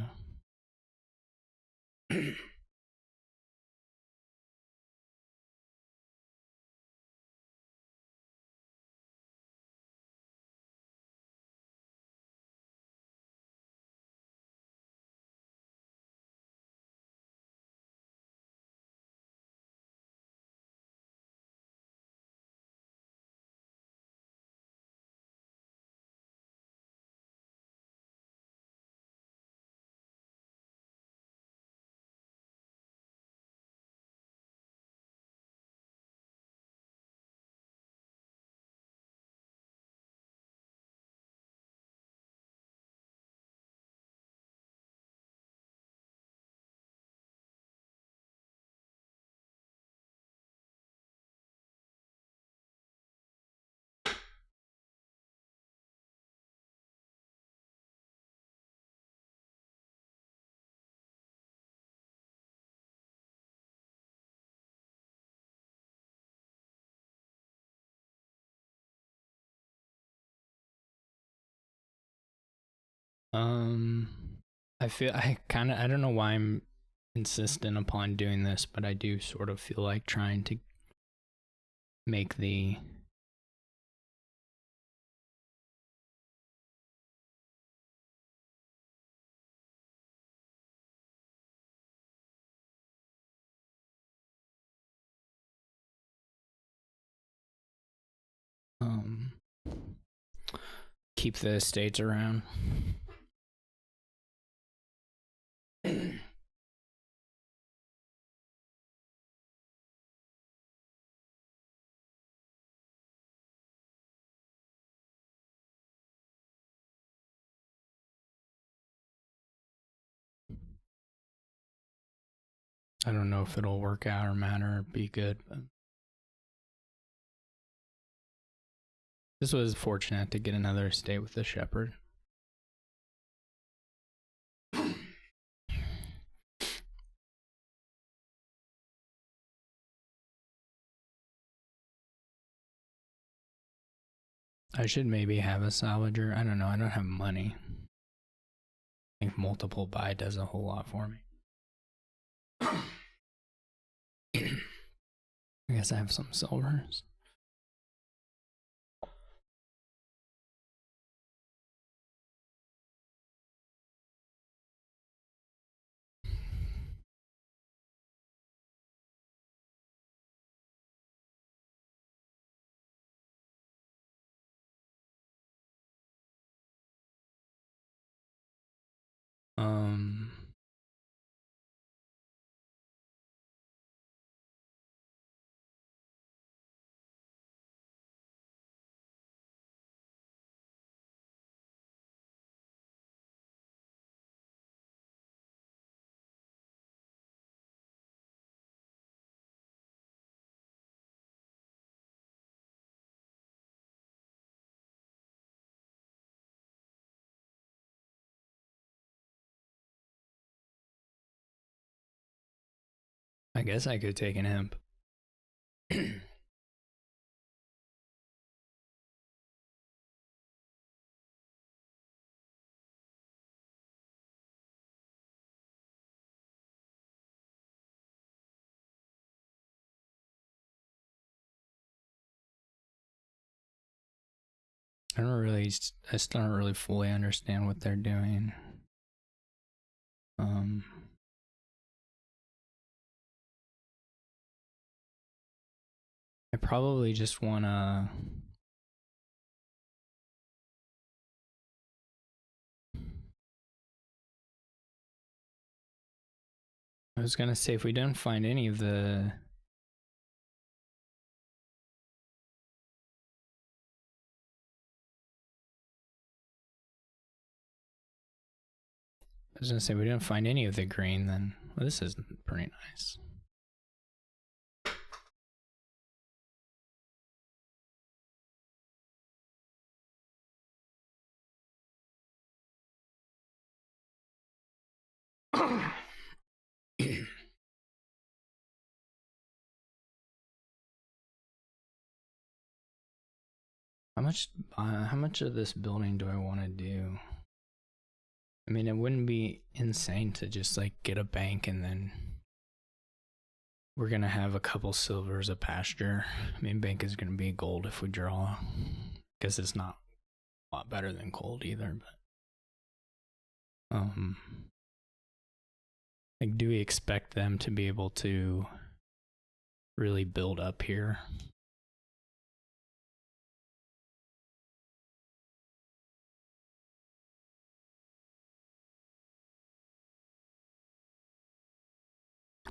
I don't know why I'm insistent upon doing this, but I do sort of feel like trying to make the keep the estates around. I don't know if it'll work out or matter or be good, but this was fortunate to get another estate with the shepherd. I should maybe have a salvager. I don't know. I don't have money. I think multiple buy does a whole lot for me. I guess I have some silvers. I guess I could take an imp. I still don't really fully understand what they're doing. I probably just wanna I was gonna say if we don't find any of the we didn't find any of the green, then well, this is pretty nice. How much of this building do I want to do? I mean, it wouldn't be insane to just like get a bank and then we're gonna have a couple silvers a pasture. I mean, bank is gonna be gold if we draw. Guess it's not a lot better than gold either, but like, do we expect them to be able to really build up here?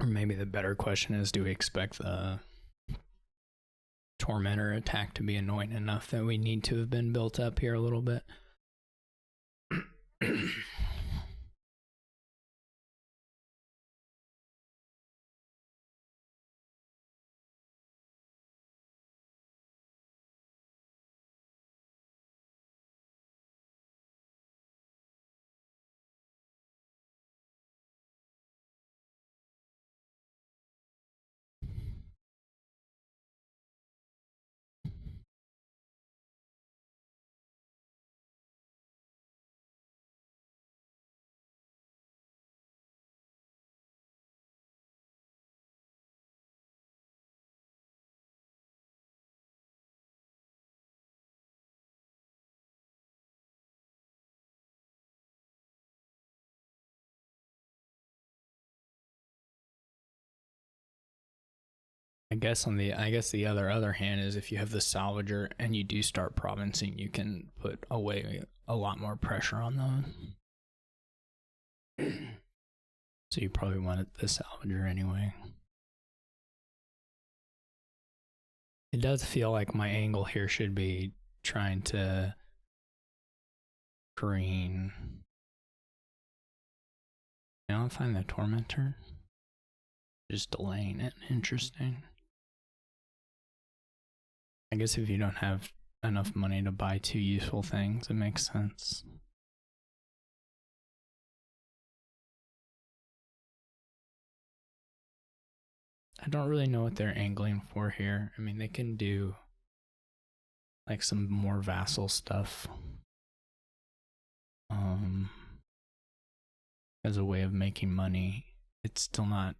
Or maybe the better question is, do we expect the Tormentor attack to be annoying enough that we need to have been built up here a little bit? I guess the other hand is if you have the salvager and you do start provincing, you can put away a lot more pressure on those. So you probably want the salvager anyway. It does feel like my angle here should be trying to green. I don't find the Tormentor. Just delaying it. Interesting. I guess if you don't have enough money to buy two useful things, it makes sense. I don't really know what they're angling for here. I mean, they can do like some more vassal stuff as a way of making money. It's still not,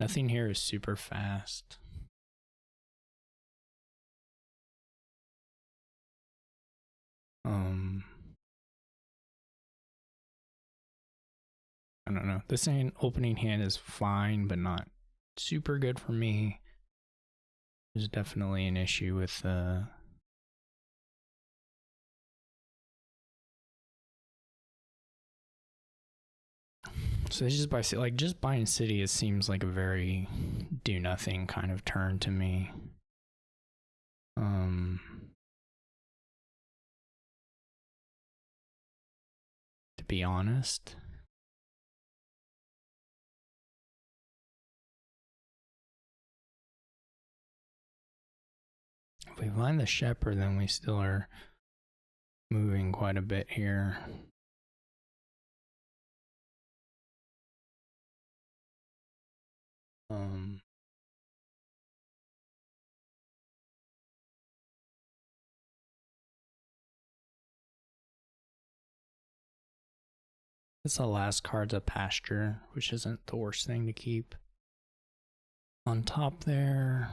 nothing here is super fast. I don't know. This opening hand is fine, but not super good for me. There's definitely an issue with so just just buying city, it seems like a very do nothing kind of turn to me. To be honest. If we find the shepherd, then we still are moving quite a bit here. This the last card's a pasture, which isn't the worst thing to keep. On top there.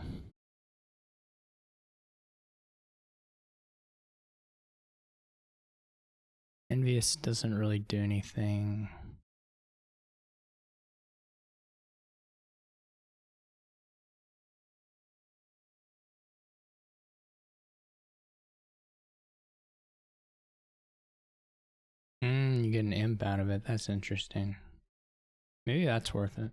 Envious doesn't really do anything. You get an imp out of it. That's interesting. Maybe that's worth it.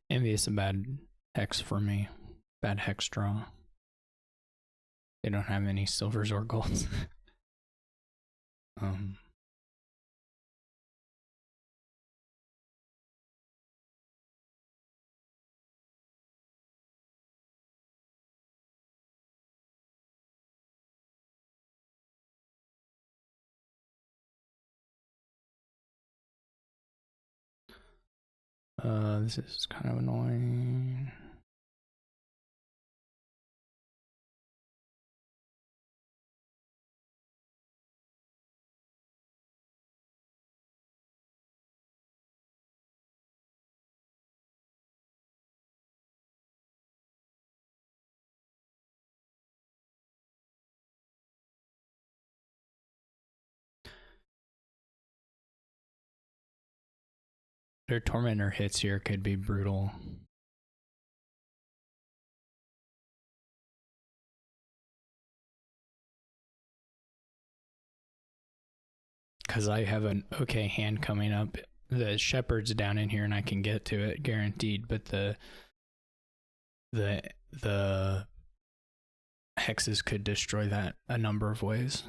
Envious a bad hex for me. Bad hex draw. They don't have any silvers or golds. This is kind of annoying. Their Tormentor hits here could be brutal. Because I have an okay hand coming up. The Shepherd's down in here and I can get to it, guaranteed. But the hexes could destroy that a number of ways.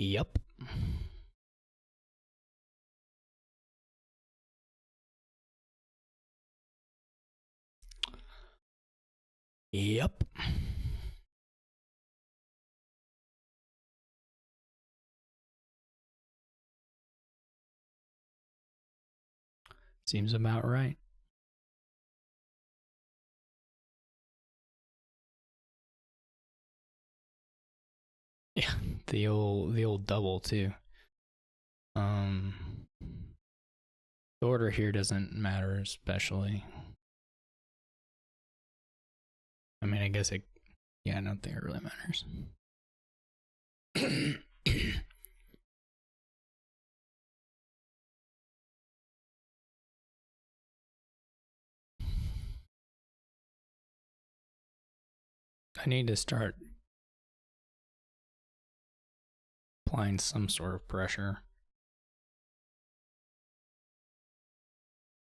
Yep. Yep. Seems about right. Yeah, the old double too. The order here doesn't matter especially. I mean, I guess it. Yeah, I don't think it really matters. I need to start applying some sort of pressure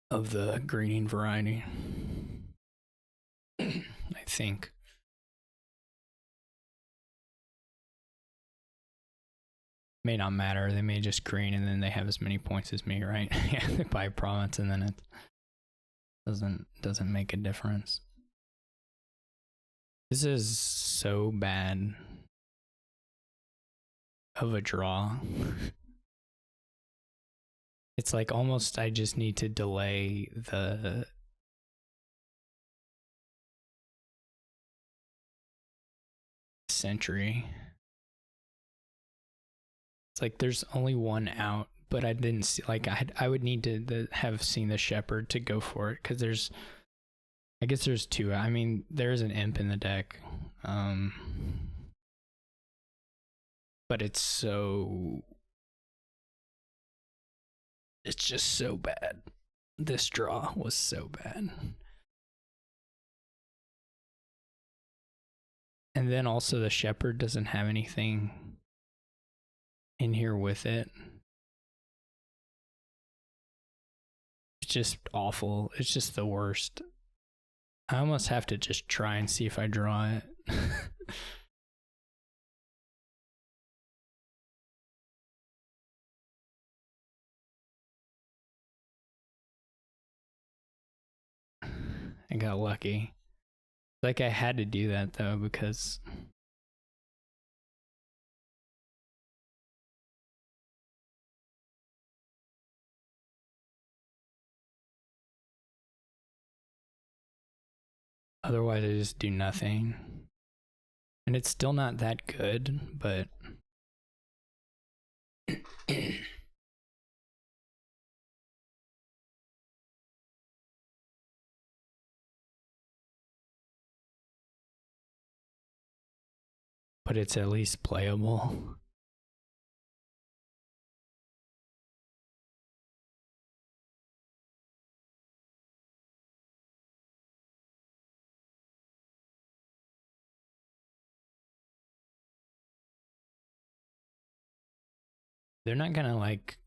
of the greening variety. I think. May not matter. They may just green and then they have as many points as me, right? Yeah, they buy province and then it doesn't make a difference. This is so bad of a draw. It's like almost I just need to delay the century. It's like there's only one out, but I didn't see, like I would need to have seen the Shepherd to go for it, because I guess there's two. I mean, there's an imp in the deck, but it's just so bad. This draw was so bad. And then also the Shepherd doesn't have anything in here with it. It's just awful. It's just the worst. I almost have to just try and see if I draw it. I got lucky. Like I had to do that though, because otherwise I just do nothing. And it's still not that good, but but it's at least playable. They're not gonna like.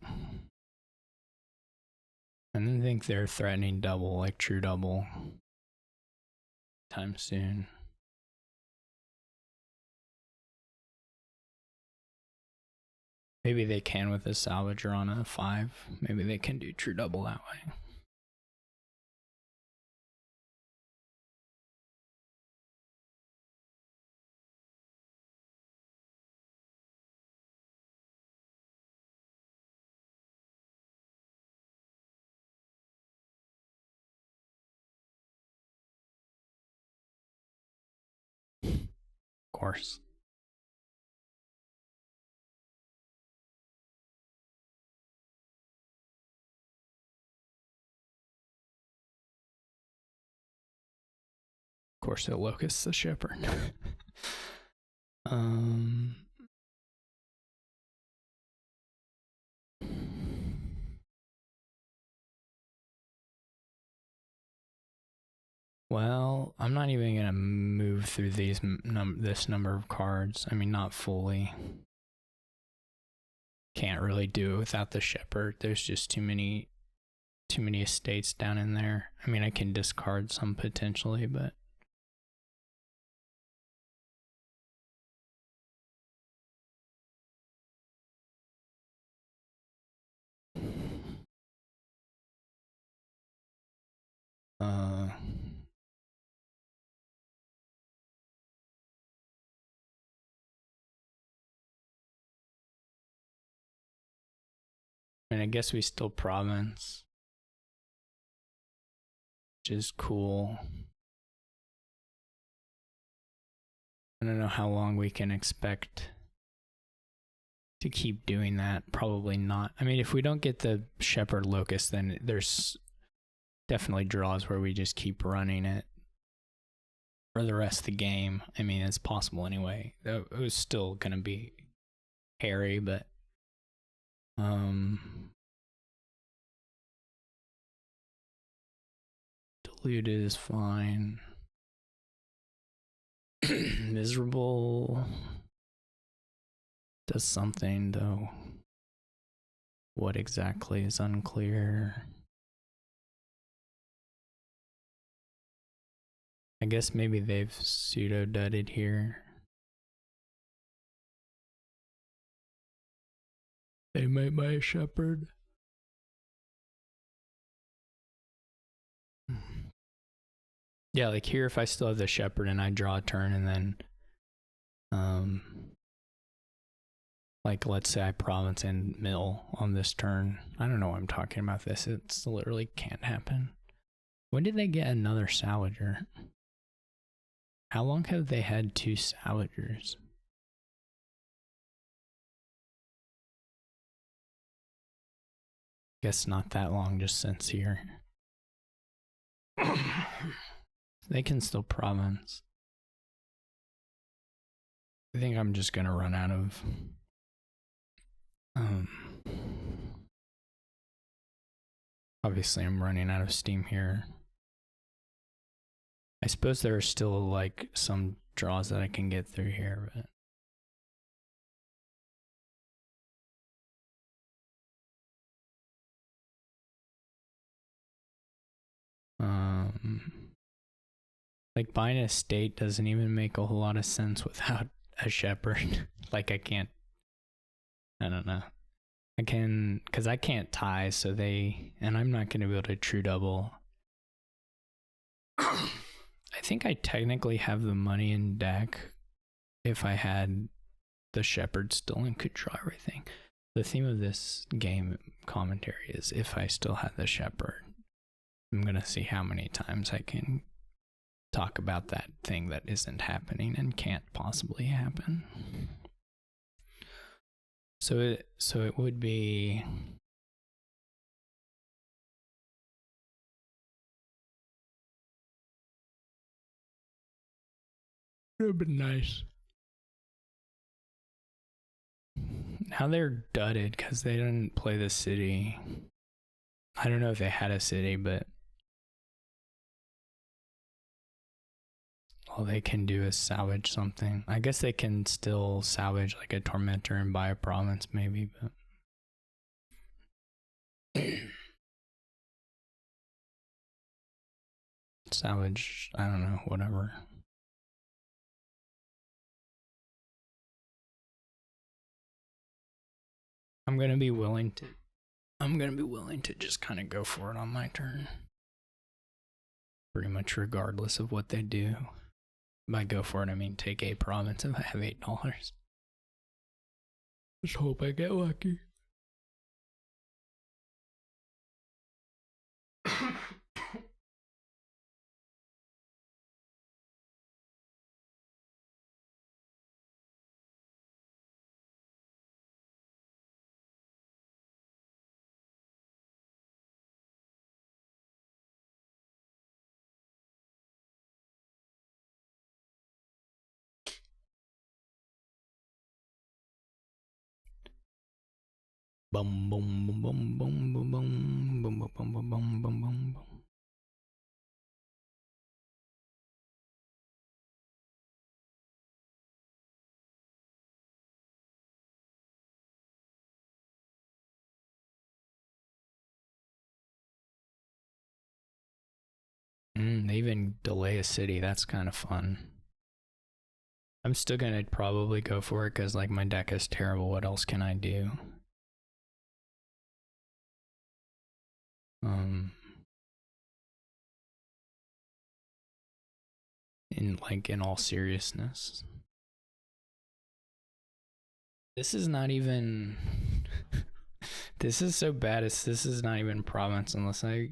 I don't think they're threatening double, like true double, time soon. Maybe they can with a salvager on a 5. Maybe they can do true double that way. Of course. Of course, it locusts the shepherd. Well, I'm not even gonna move through these this number of cards. I mean, not fully. Can't really do it without the shepherd. There's just too many estates down in there. I mean, I can discard some potentially, but and I guess we still province, which is cool. I don't know how long we can expect to keep doing that. Probably not. I mean, if we don't get the shepherd locust, then there's definitely draws where we just keep running it for the rest of the game. I mean, it's possible anyway. It was still gonna be hairy, but diluted is fine. Miserable does something though. What exactly is unclear. I guess maybe they've pseudo-dudded here. They might buy a shepherd. Yeah, like here, if I still have the shepherd and I draw a turn and then, like let's say I province and mill on this turn. I don't know why I'm talking about this. It's literally can't happen. When did they get another salvager? How long have they had 2 salvagers? Guess not that long, just since here. They can still province. I think I'm just gonna run out of obviously I'm running out of steam here. I suppose there are still like some draws that I can get through here, but like buying a state doesn't even make a whole lot of sense without a shepherd. Like I don't know. I can, cause I can't tie, so and I'm not gonna be able to true double. I think I technically have the money in deck if I had the shepherd still and could draw everything. The theme of this game commentary is if I still had the shepherd. I'm gonna see how many times I can talk about that thing that isn't happening and can't possibly happen. So it would be it would have been nice. Now they're dudded because they didn't play the city. I don't know if they had a city, but all they can do is salvage something. I guess they can still salvage like a tormentor and buy a province maybe, but Salvage, I don't know, whatever. I'm gonna be willing to just kind of go for it on my turn. Pretty much regardless of what they do. By go for it, I mean take a province if I have $8. Just hope I get lucky. Bum bum bum bum bum bum bum bum bum bum bum bum bum. They even delay a city. That's kind of fun. I'm still gonna probably go for it because like my deck is terrible. What else can I do? In all seriousness, this is not even. This is so bad. This is not even province unless I.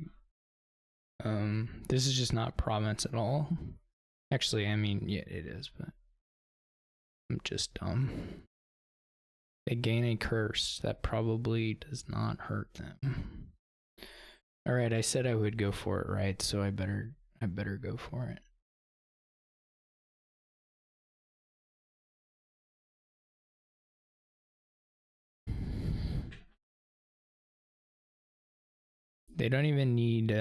This is just not province at all. Actually, I mean, yeah, it is, but I'm just dumb. They gain a curse that probably does not hurt them. All right, I said I would go for it, right? So I better go for it. They don't even need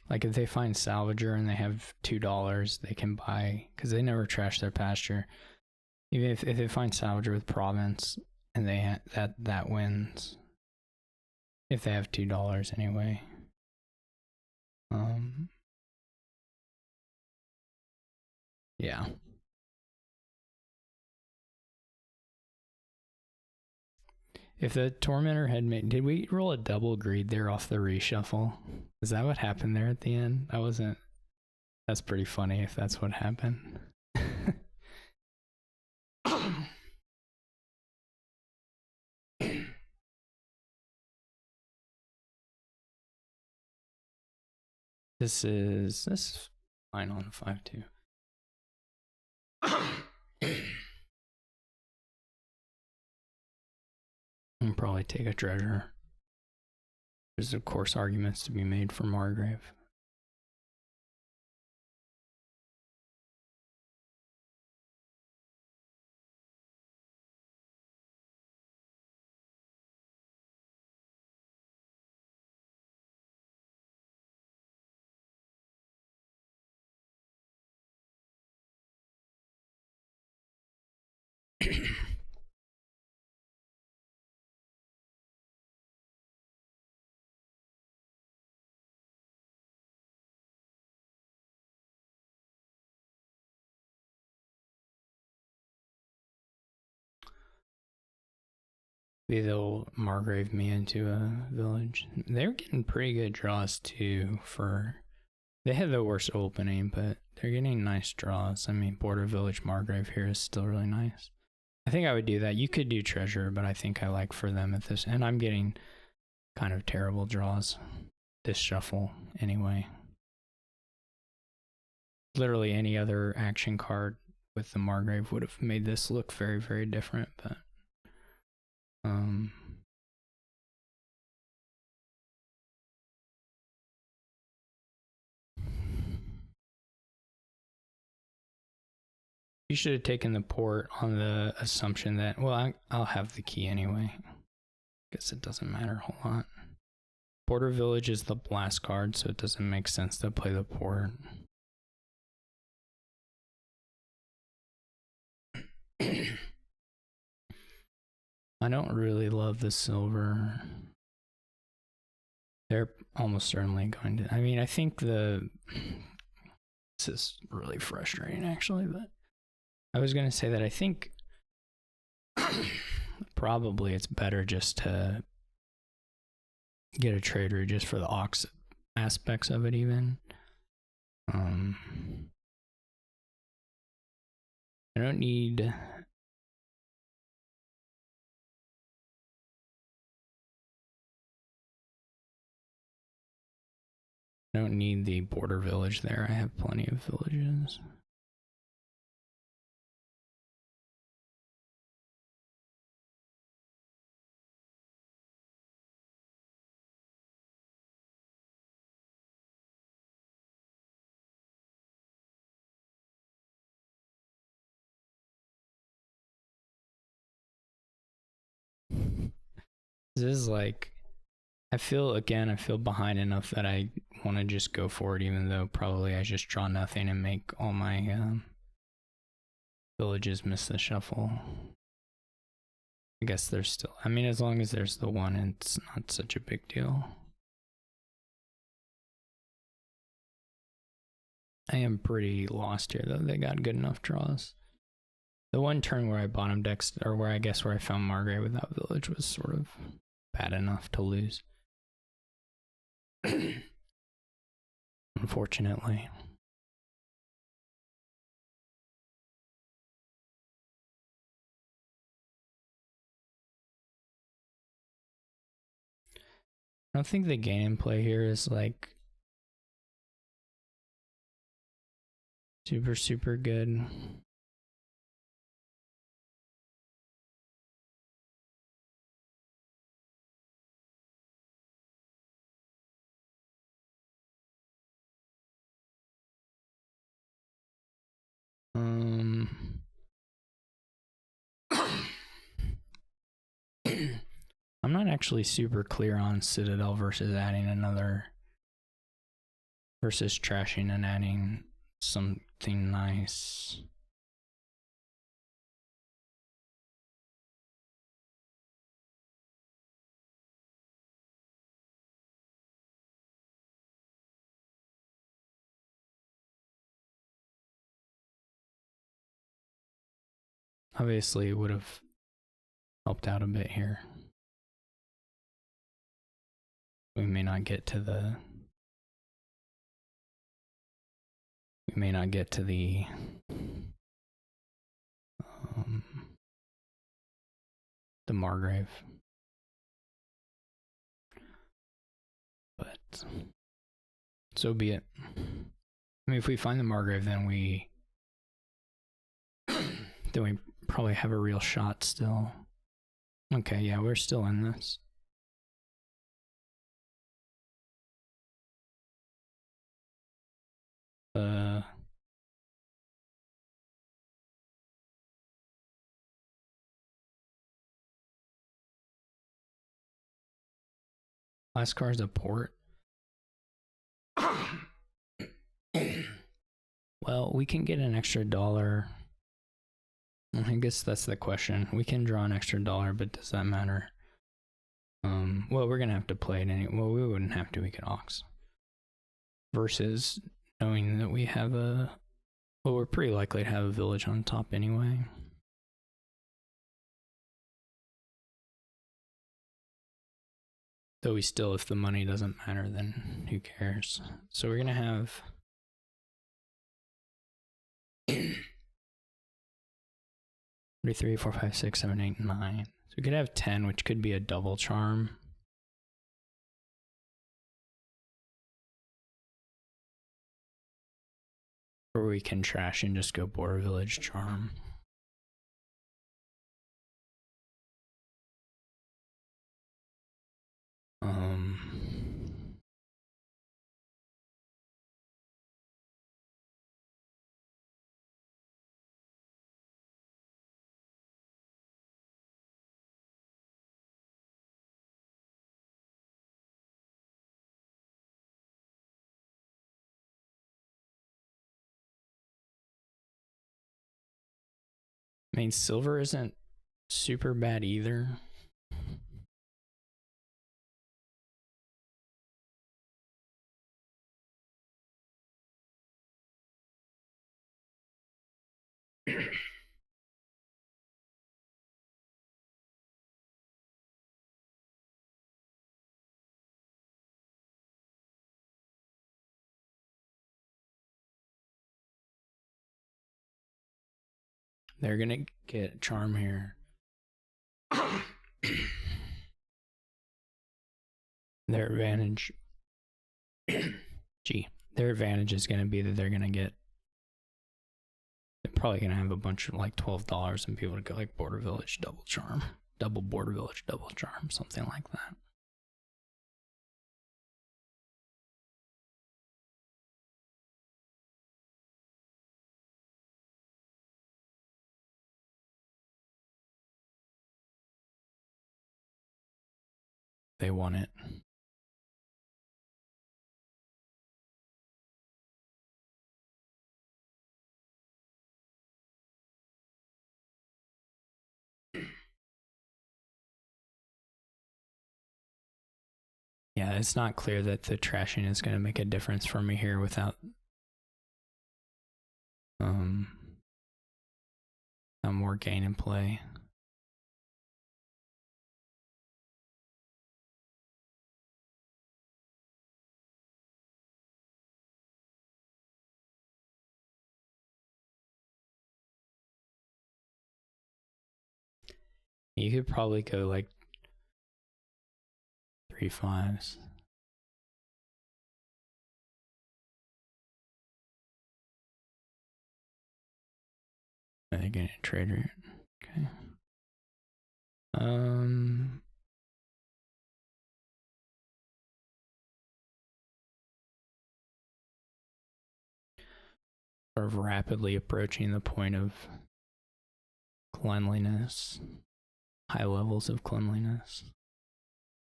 like if they find salvager and they have $2, they can buy because they never trash their pasture. Even if they find salvager with province and they that wins. If they have $2 anyway. Yeah. If the Tormentor had made... Did we roll a double greed there off the reshuffle? Is that what happened there at the end? I wasn't... That's pretty funny if that's what happened. This is fine on 5-2. I'll probably take a treasure. There's of course arguments to be made for Margrave. Maybe they'll Margrave me into a village. They're getting pretty good draws too for... They had the worst opening, but they're getting nice draws. I mean, Border Village Margrave here is still really nice. I think I would do that. You could do Treasure, but I think I like for them at this... And I'm getting kind of terrible draws this shuffle anyway. Literally any other action card with the Margrave would have made this look very, very different, but... You should have taken the port on the assumption that, well, I'll have the key anyway. Guess it doesn't matter a whole lot. Border Village is the blast card, so it doesn't make sense to play the port. I don't really love the silver. They're almost certainly going to. I mean, I think this is really frustrating, actually, but I was going to say that I think probably it's better just to get a trader just for the aux aspects of it, even. I don't need. I don't need the border village there. I have plenty of villages. This is like, I feel behind enough that I want to just go for it, even though probably I just draw nothing and make all my villages miss the shuffle. I guess there's still, I mean, as long as there's the one, it's not such a big deal. I am pretty lost here, though. They got good enough draws. The one turn where I bottom decked, or where I found Margrave without village, was sort of bad enough to lose. Unfortunately. I don't think the gameplay here is like super good. I'm not actually super clear on Citadel versus adding another, versus trashing and adding something nice. Obviously, it would have helped out a bit here. We may not get to the the Margrave, but so be it. I mean, if we find the Margrave, then we probably have a real shot still. Okay, yeah, we're still in this. Last card's a port. Well, we can get an extra $1. I guess that's the question. We can draw an extra $1, but does that matter? Well, we're gonna have to play it anyway. Well, we wouldn't have to. We could aux. Versus knowing that we have a, well, we're pretty likely to have a village on top anyway. Though we still, if the money doesn't matter, then who cares? So we're gonna have 3, 4, 5, 6, 7, 8, 9. So we could have 10, which could be a double charm. Or we can trash and just go border village charm. I mean, silver isn't super bad either. They're gonna get charm here. Their advantage, their advantage is gonna be that they're probably gonna have a bunch of like $12 and people to go like Border Village double charm, double Border Village double charm, something like that. They want it. Yeah, it's not clear that the trashing is going to make a difference for me here without more gain in play. You could probably go like 3 5s. Are they getting a trader? Okay. Sort of rapidly approaching the point of cleanliness, high levels of cleanliness.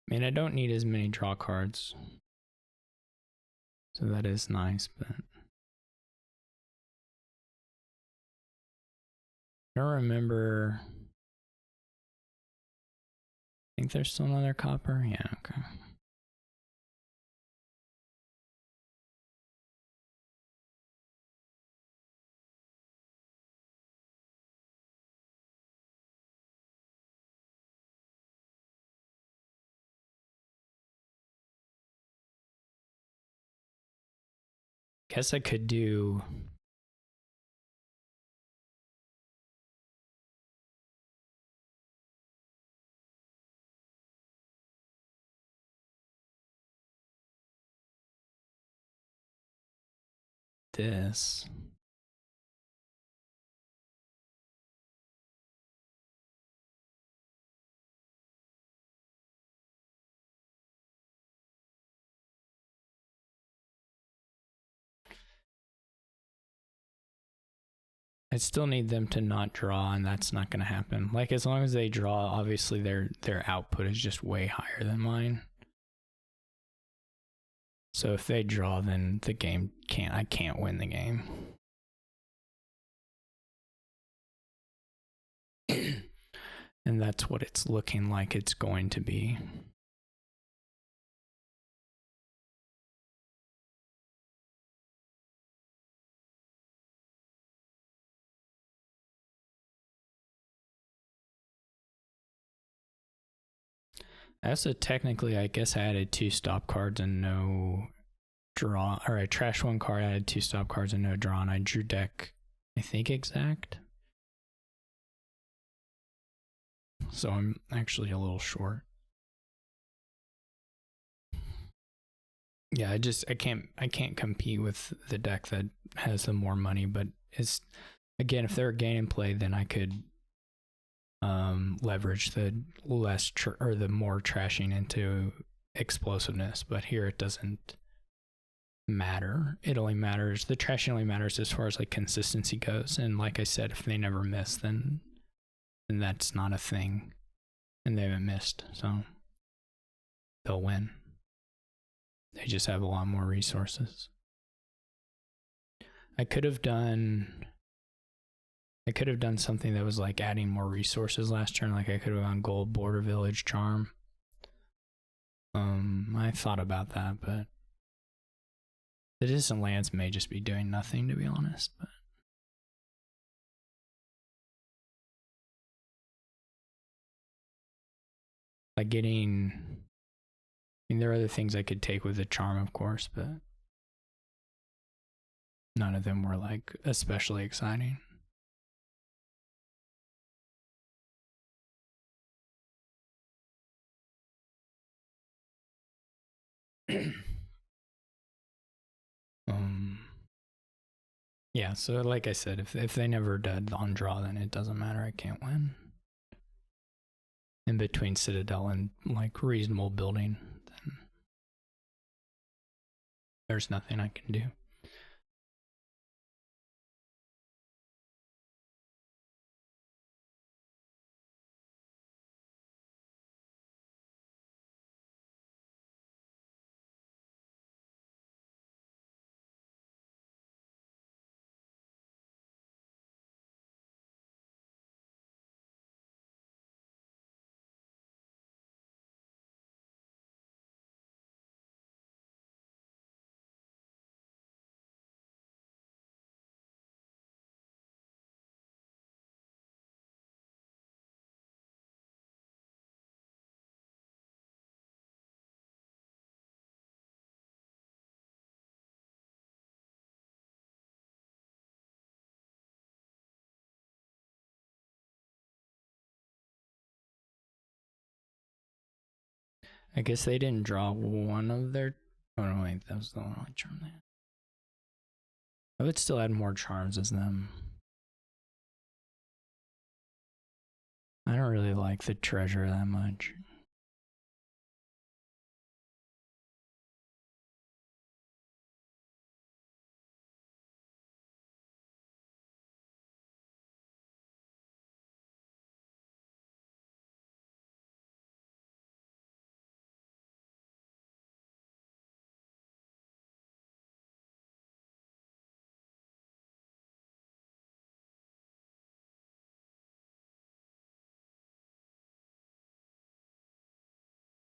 I mean, I don't need as many draw cards, so that is nice, but I don't remember. I think there's still another copper. Yeah, okay. Guess I could do this. I still need them to not draw, and that's not going to happen. Like, as long as they draw, obviously their output is just way higher than mine. So if they draw, then the game I can't win the game. And that's what it's looking like it's going to be. Also, technically, I guess I added 2 stop cards and no draw, or I trashed 1 card, I had 2 stop cards and no draw, and I drew deck, I think, exact. So I'm actually a little short. Yeah, I can't compete with the deck that has the more money, but it's, again, if they're a gain in play, then I could leverage the the more trashing into explosiveness, but here it doesn't matter. It only matters, the trashing only matters as far as like consistency goes, and like I said, if they never miss, then that's not a thing, and they haven't missed, so they'll win. They just have a lot more resources. I could have done something that was like adding more resources last turn. Like I could have gone gold, Border Village, charm. I thought about that, but the distant lands may just be doing nothing, to be honest. But like getting, I mean, there are other things I could take with the charm, of course, but none of them were like especially exciting. Yeah, so like I said, if they never dead on draw, then it doesn't matter. I can't win. In between Citadel and like reasonable building, then there's nothing I can do. I guess they didn't draw one of their. Oh no, wait, that was the only charm they had. I would still add more charms as them. I don't really like the treasure that much.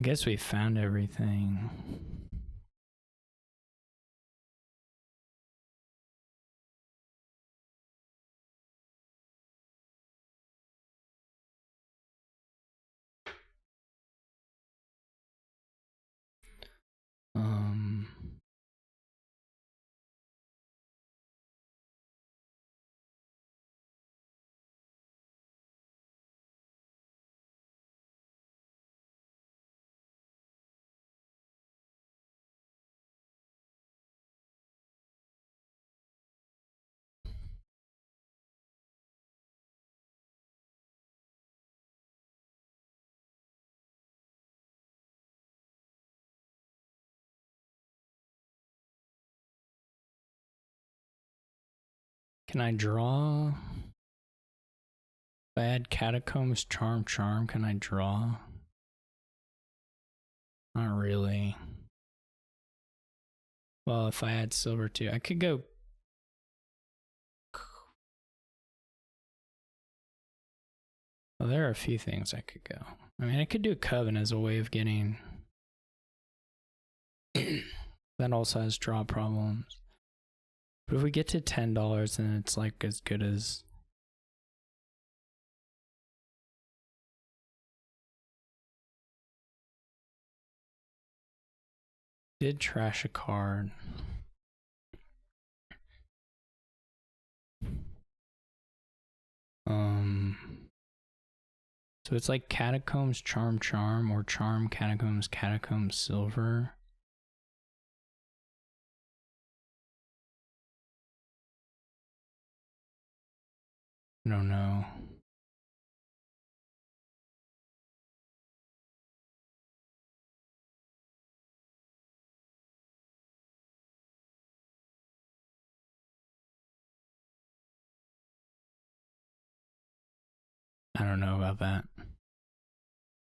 I guess we found everything. Can I draw? If I add Catacombs, Charm, can I draw? Not really. Well, if I add Silver too, I could go. Well, there are a few things I could go. I mean, I could do Coven as a way of getting. That also has draw problems. But if we get to $10, then it's like as good as. Did trash a card. So it's like Catacombs, Charm, or Charm, Catacombs, Silver. I don't know. I don't know about that.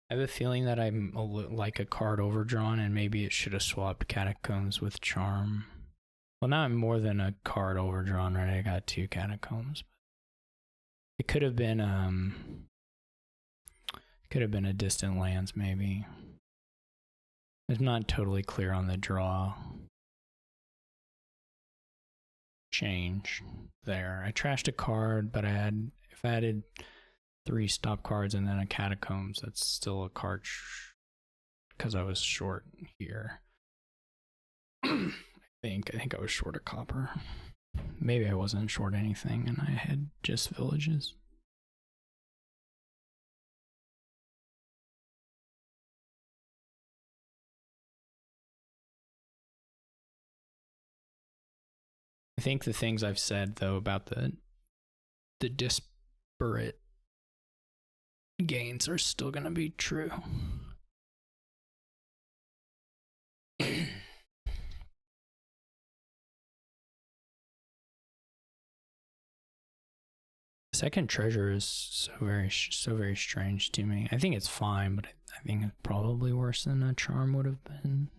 I have a feeling that I'm like a card overdrawn and maybe it should have swapped Catacombs with Charm. Well, now I'm more than a card overdrawn, right? I got 2 Catacombs. It could have been a Distant Lands maybe. It's not totally clear on the draw change there. I trashed a card, but if I added 3 stop cards and then a Catacombs, that's still a card because I was short here. I think I was short a copper. Maybe I wasn't short anything and I had just villages. I think the things I've said though about the disparate gains are still gonna be true. Second treasure is so very strange to me. I think it's fine, but I think it's probably worse than a charm would have been.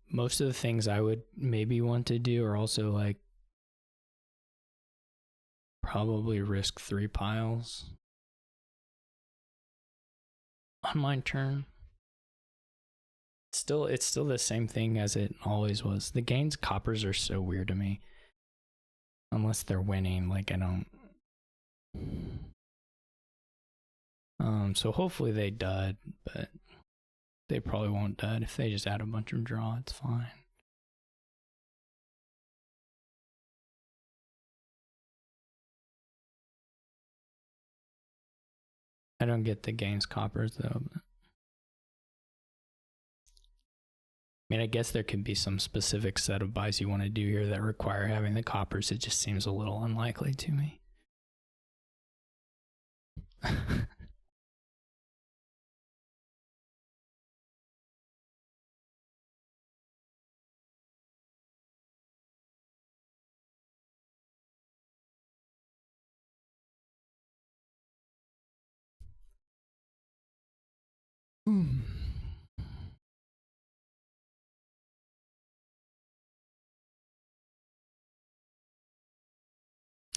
Most of the things I would maybe want to do are also like probably risk 3 piles on my turn. It's still the same thing as it always was. The gains coppers are so weird to me. Unless they're winning, like I don't. So hopefully they dud, but they probably won't dud. If they just add a bunch of draw, it's fine. I don't get the gains coppers though. But I mean, I guess there could be some specific set of buys you want to do here that require having the coppers. It just seems a little unlikely to me.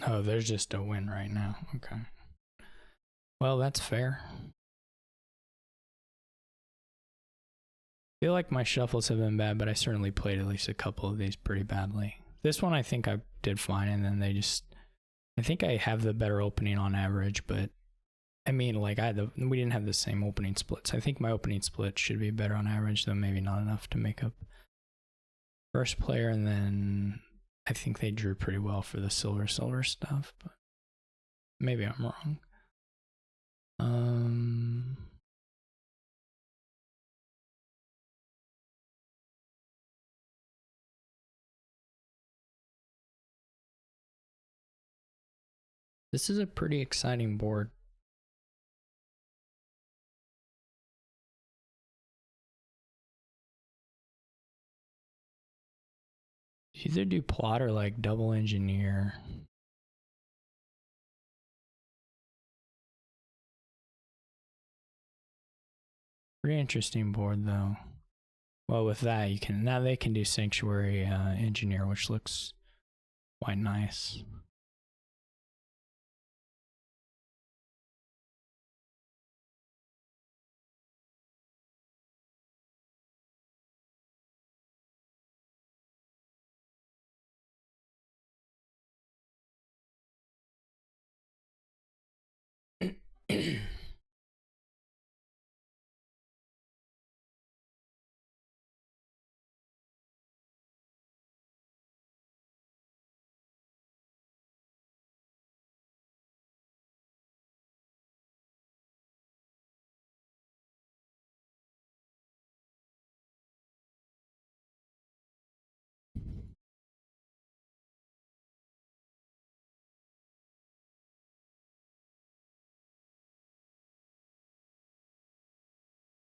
Oh, there's just a win right now. Okay. Well, that's fair. I feel like my shuffles have been bad, but I certainly played at least a couple of these pretty badly. This one I think I did fine, and then I think I have the better opening on average, but I mean, like we didn't have the same opening splits. I think my opening split should be better on average, though maybe not enough to make up first player, and then I think they drew pretty well for the silver stuff, but maybe I'm wrong. This is a pretty exciting board. You either do plot or like double engineer. Pretty interesting board though. Well, with that now they can do sanctuary engineer, which looks quite nice.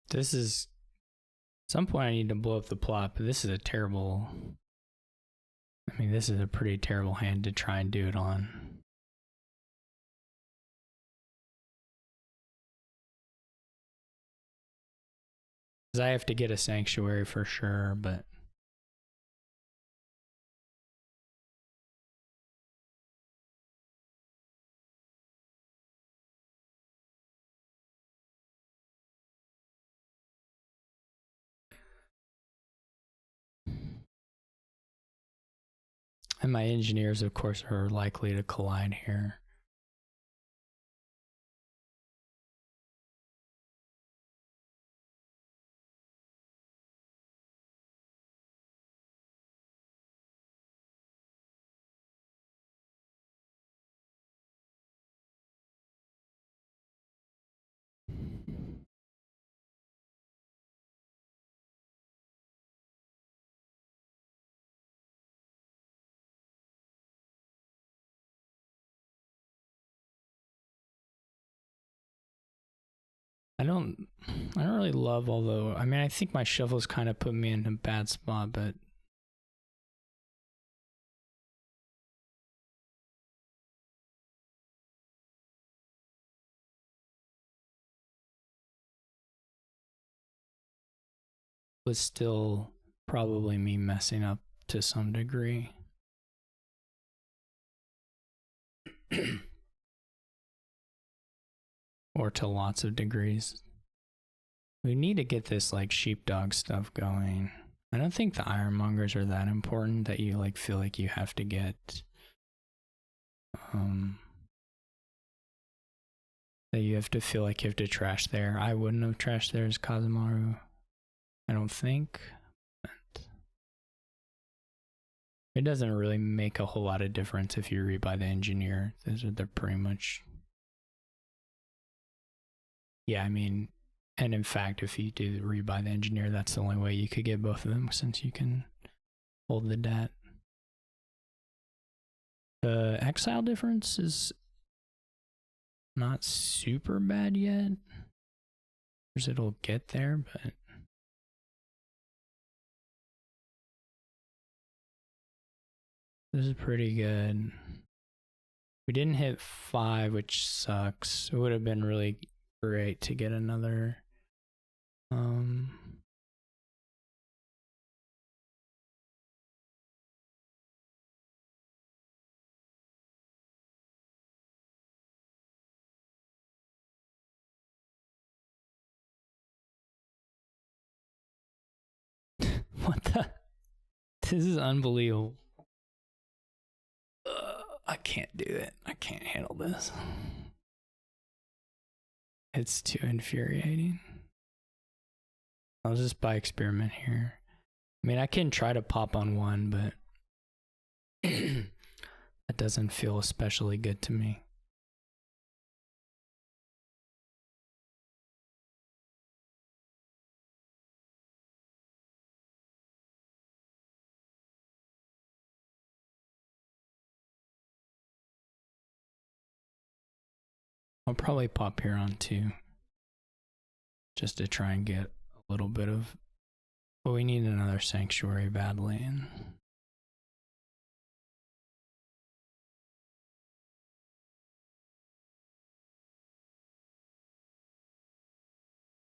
This is, at some point I need to blow up the plot, but this is a terrible, I mean, this is a pretty terrible hand to try and do it on. Because I have to get a sanctuary for sure, but And my engineers, of course, are likely to collide here. I don't really love, although, I mean, I think my shovels kind of put me in a bad spot, but was still probably me messing up to some degree. Or to lots of degrees. We need to get this like sheepdog stuff going. I don't think the ironmongers are that important that you like feel like you have to get that you have to feel like you have to trash there. I wouldn't have trashed there as Kazumaru, I don't think. But it doesn't really make a whole lot of difference if you read by the engineer. They're pretty much, yeah, I mean, and in fact, if you do read by the engineer, that's the only way you could get both of them, since you can hold the debt. The exile difference is not super bad yet. It'll get there, but this is pretty good. We didn't hit 5, which sucks. It would have been really great to get another what the? This is unbelievable. I can't do it. I can't handle this. It's too infuriating. I'll just buy experiment here. I mean, I can try to pop on 1, but that doesn't feel especially good to me. I'll probably pop here on 2 just to try and get a little bit of, but we need another sanctuary badly. And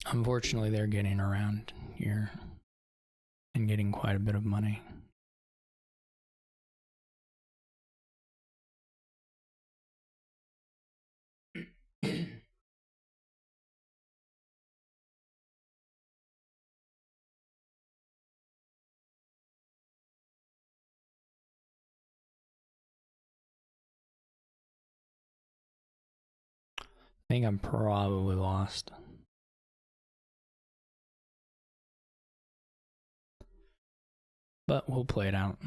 unfortunately, they're getting around here and getting quite a bit of money. I think I'm probably lost. But we'll play it out.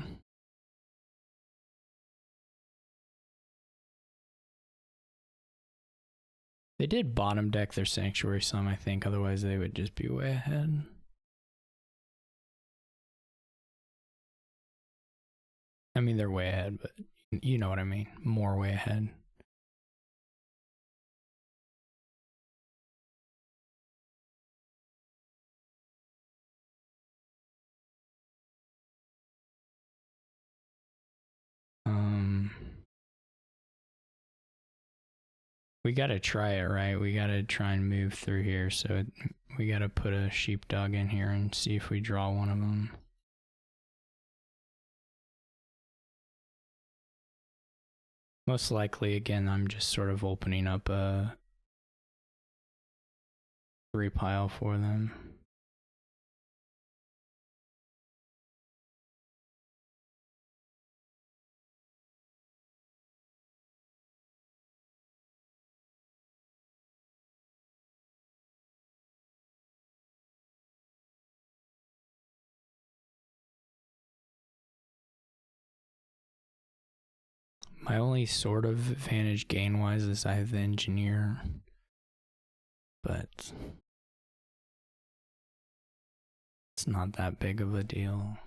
They did bottom deck their sanctuary some, I think, otherwise they would just be way ahead. I mean, they're way ahead, but you know what I mean. More way ahead. We gotta try it, right? We gotta try and move through here, so we gotta put a sheepdog in here and see if we draw one of them. Most likely, again, I'm just sort of opening up a 3 pile for them. My only sort of advantage gain-wise is I have the engineer, but it's not that big of a deal.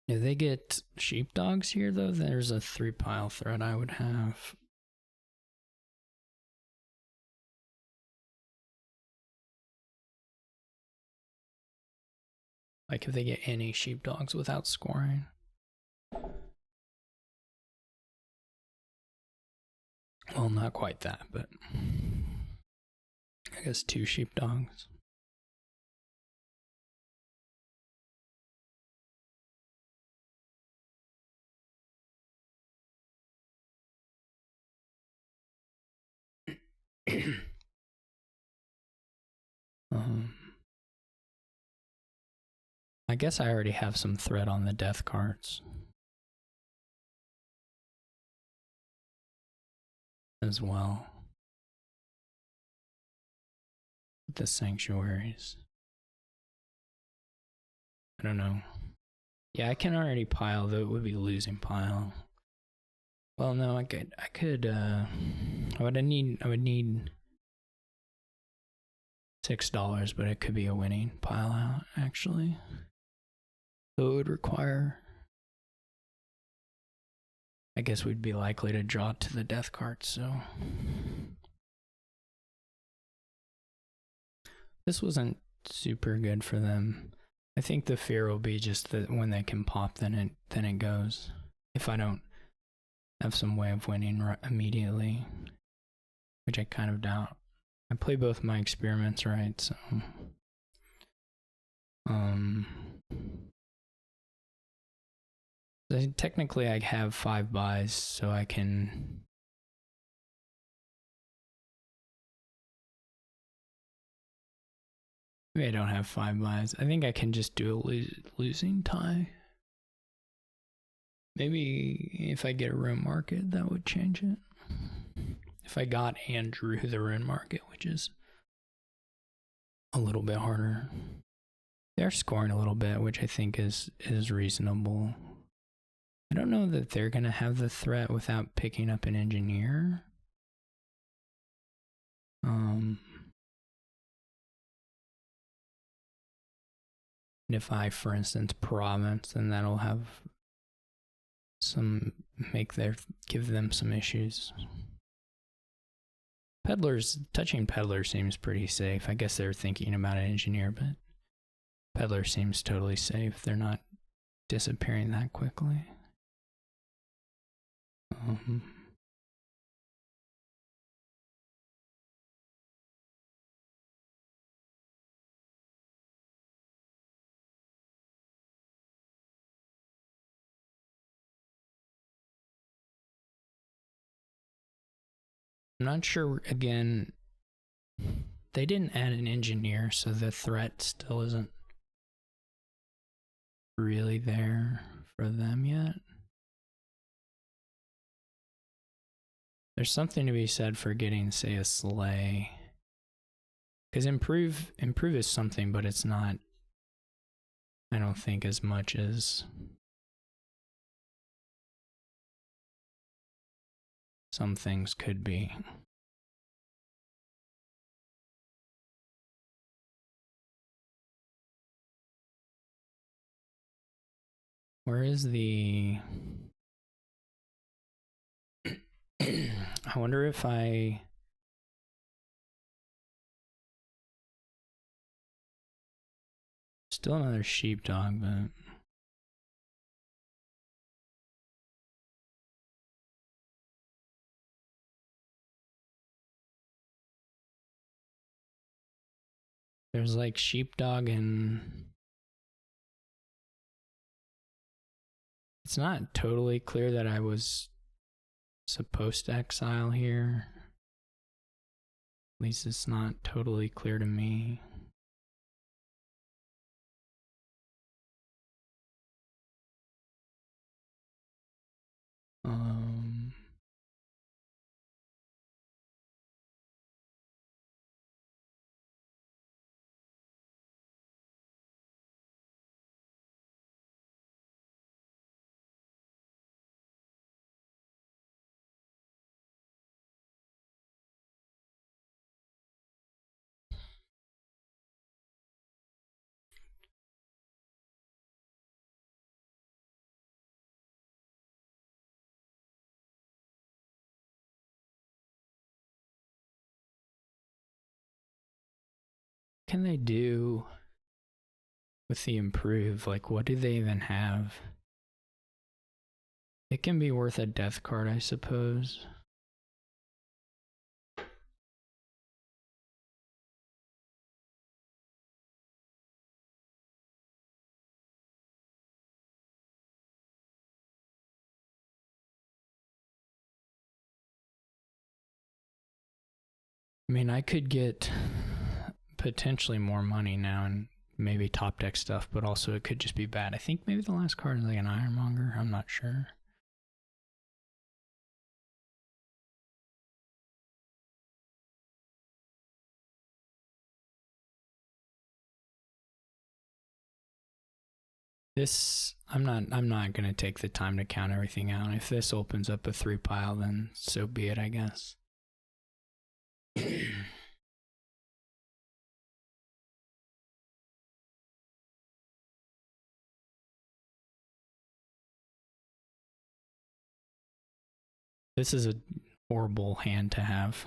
Do they get sheepdogs here though? There's a 3-pile thread I would have. Like if they get any sheepdogs without scoring. Well, not quite that, but I guess 2 sheepdogs. I guess I already have some thread on the death cards as well. The sanctuaries. I don't know. Yeah, I can already pile, though it would be losing pile. Well, no, I would need $6, but it could be a winning pile out, actually. So it would require, I guess we'd be likely to draw to the death card, so. This wasn't super good for them. I think the fear will be just that when they can pop, then it goes. If I don't have some way of winning immediately, which I kind of doubt. I play both my experiments right, so technically I have 5 buys, so I can maybe I don't have 5 buys. I think I can just do a losing tie. Maybe if I get a rune market, that would change it. If I got and drew the rune market, which is a little bit harder. They're scoring a little bit, which I think is reasonable. I don't know that they're going to have the threat without picking up an engineer. And if I, for instance, province, then that'll have some, give them some issues. Touching Peddler seems pretty safe. I guess they're thinking about an engineer, but Peddler seems totally safe. They're not disappearing that quickly. I'm not sure, again, they didn't add an engineer, so the threat still isn't really there for them yet. There's something to be said for getting, say, a sleigh. Because improve is something, but it's not, I don't think, as much as some things could be. Where is the... I wonder if I... Still another sheepdog, but... There's like sheepdog and... It's not totally clear that I was supposed to exile here. At least it's not totally clear to me. What can they do with the improve? Like, what do they even have? It can be worth a death card, I suppose. I mean, I could get potentially more money now and maybe top deck stuff, but also it could just be bad. I think maybe the last card is like an Ironmonger. I'm not sure. This, I'm not gonna take the time to count everything out. If this opens up a 3 pile, then so be it, I guess. This is a horrible hand to have.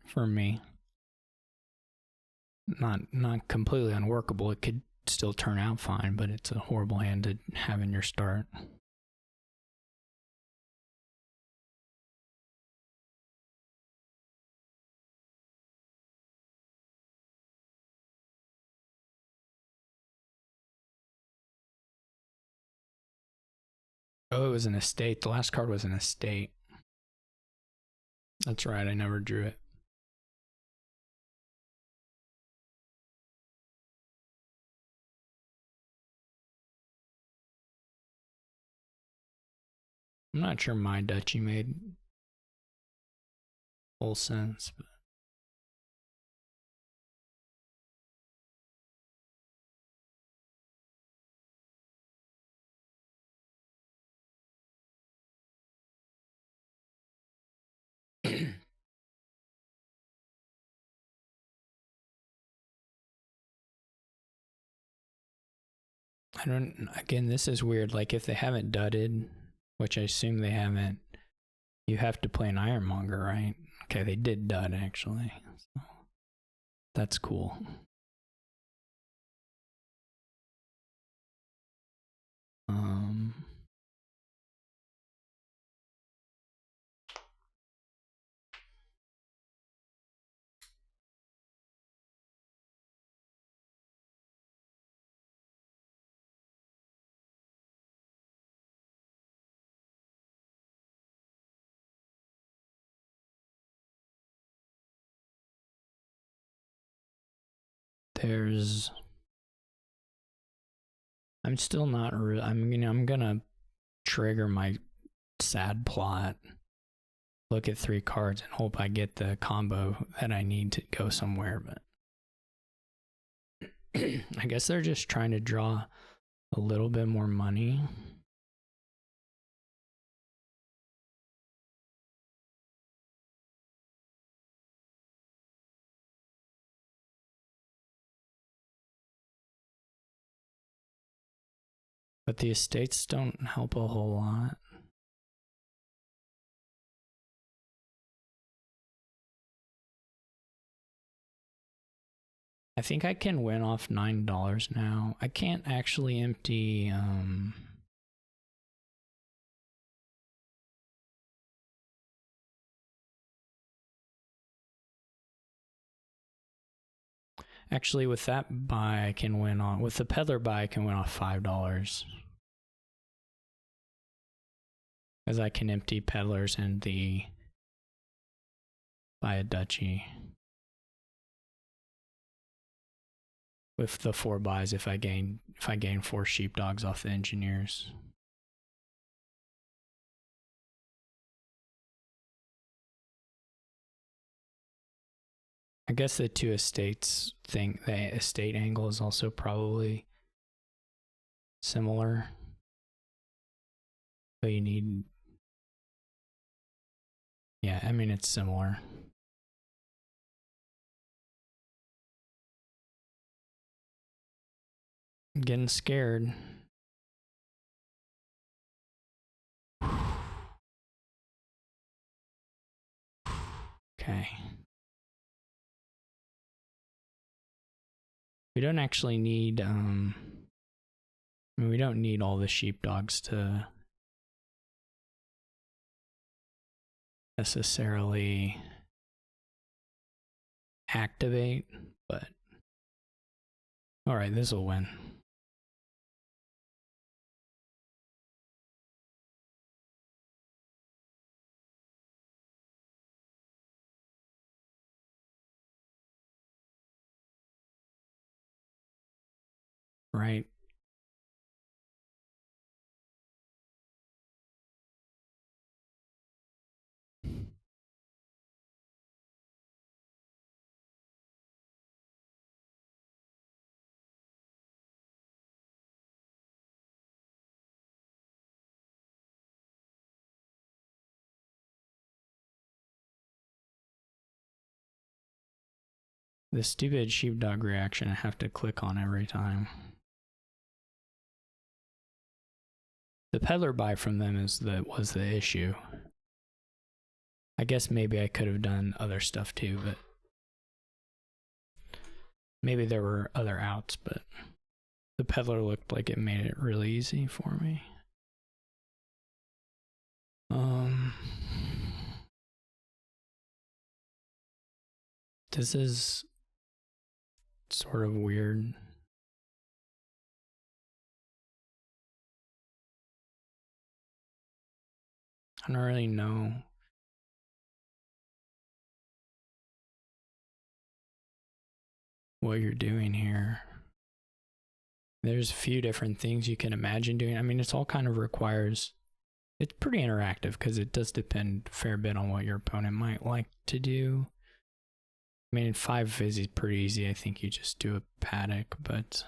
For me. Not completely unworkable. It could still turn out fine, but it's a horrible hand to have in your start. Oh, it was an estate. The last card was an estate. That's right, I never drew it. I'm not sure my duchy made full sense, but I don't, again, this is weird. Like, if they haven't dudded, which I assume they haven't, you have to play an Ironmonger, right? Okay, they did dud, actually. So that's cool. There's, I'm still not really, I'm gonna trigger my sad plot, look at 3 cards and hope I get the combo that I need to go somewhere, but I guess they're just trying to draw a little bit more money. But the estates don't help a whole lot. I think I can win off $9 now. I can't actually empty Actually, with that buy, I can win on, with the peddler buy, I can win off $5. As I can empty peddlers and buy a duchy. With the 4 buys, if I gain 4 sheepdogs off the engineers. I guess the 2 estates thing, the estate angle is also probably similar. So you need, yeah, I mean, it's similar. I'm getting scared. Okay. We don't actually need, I mean, we don't need all the sheepdogs to necessarily activate, but all right, this will win. Right. The stupid sheepdog reaction I have to click on every time. The peddler buy from them was the issue. I guess maybe I could have done other stuff too, but maybe there were other outs, but the peddler looked like it made it really easy for me. This is sort of weird. I don't really know what you're doing here. There's a few different things you can imagine doing. I mean, it's all kind of requires, it's pretty interactive because it does depend a fair bit on what your opponent might like to do. I mean, in 5 is pretty easy. I think you just do a paddock, but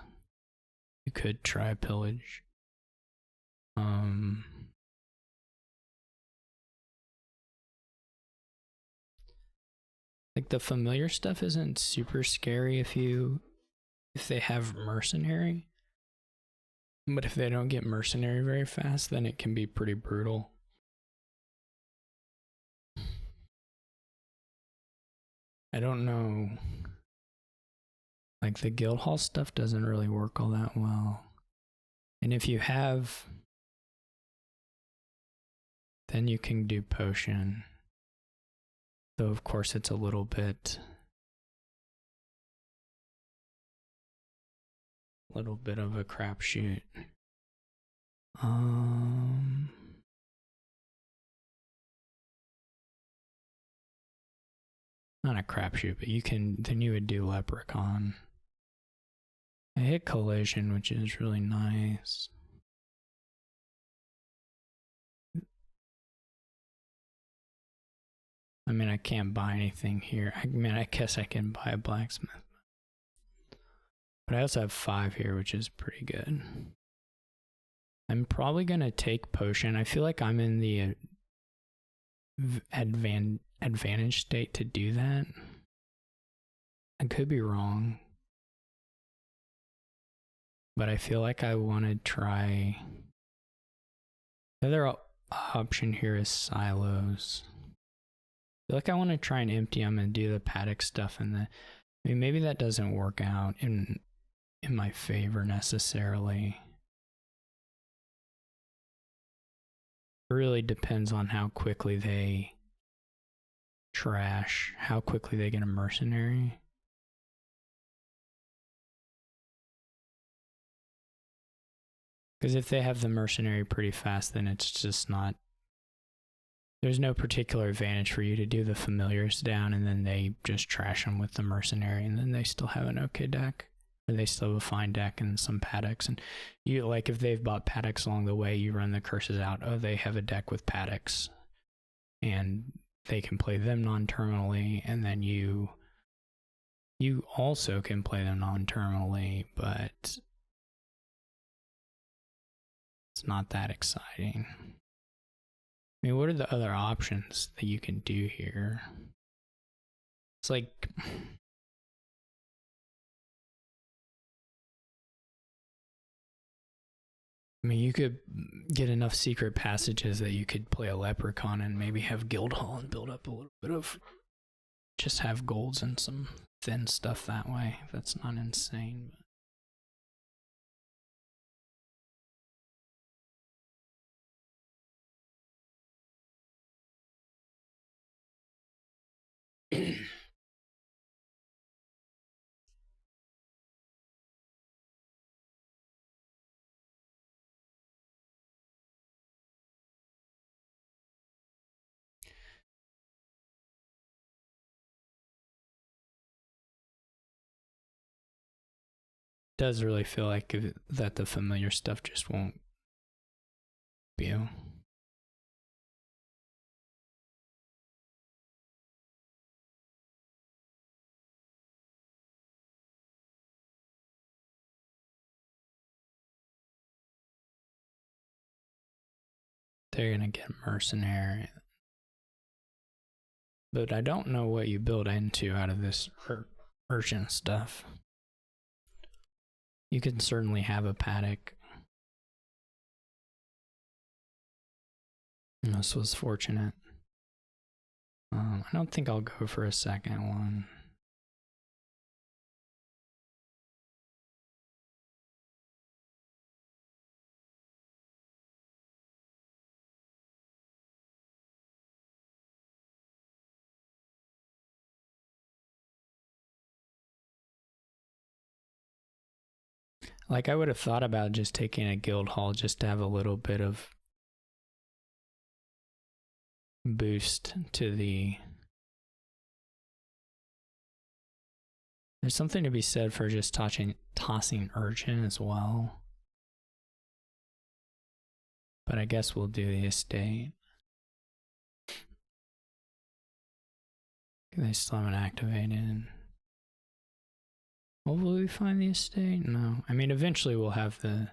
you could try a pillage. Like the familiar stuff isn't super scary if they have mercenary. But if they don't get mercenary very fast, then it can be pretty brutal. I don't know. Like the guild hall stuff doesn't really work all that well. And if you have, then you can do potion. Though of course it's a little bit of a crapshoot. Not a crapshoot, but then you would do leprechaun. I hit collision, which is really nice. I mean, I can't buy anything here. I mean, I guess I can buy a blacksmith. But I also have 5 here, which is pretty good. I'm probably going to take potion. I feel like I'm in the advantage state to do that. I could be wrong. But I feel like I want to try. The other option here is silos. I feel like I want to try and empty them and do the paddock stuff, and I mean, maybe that doesn't work out in my favor necessarily. It really depends on how quickly they trash, how quickly they get a mercenary. Because if they have the mercenary pretty fast, then it's just not... There's no particular advantage for you to do the familiars down and then they just trash them with the mercenary and then they still have an okay deck. Or they still have a fine deck and some paddocks. And you, like, if they've bought paddocks along the way, you run the curses out. Oh, they have a deck with paddocks. And they can play them non-terminally, and then you also can play them non-terminally, but it's not that exciting. I mean, what are the other options that you can do here? It's like... I mean, you could get enough secret passages that you could play a leprechaun and maybe have Guildhall and build up a little bit of... Just have golds and some thin stuff that way. That's not insane. Does really feel like that the familiar stuff just won't be. They're gonna get mercenary. But I don't know what you build into out of this urchin stuff. You can certainly have a paddock. This was fortunate. I don't think I'll go for a second one. Like, I would have thought about just taking a guild hall just to have a little bit of boost to the... There's something to be said for just tossing urchin as well. But I guess we'll do the estate. They still haven't activated. Well, will we find the estate? No. I mean, eventually we'll have the...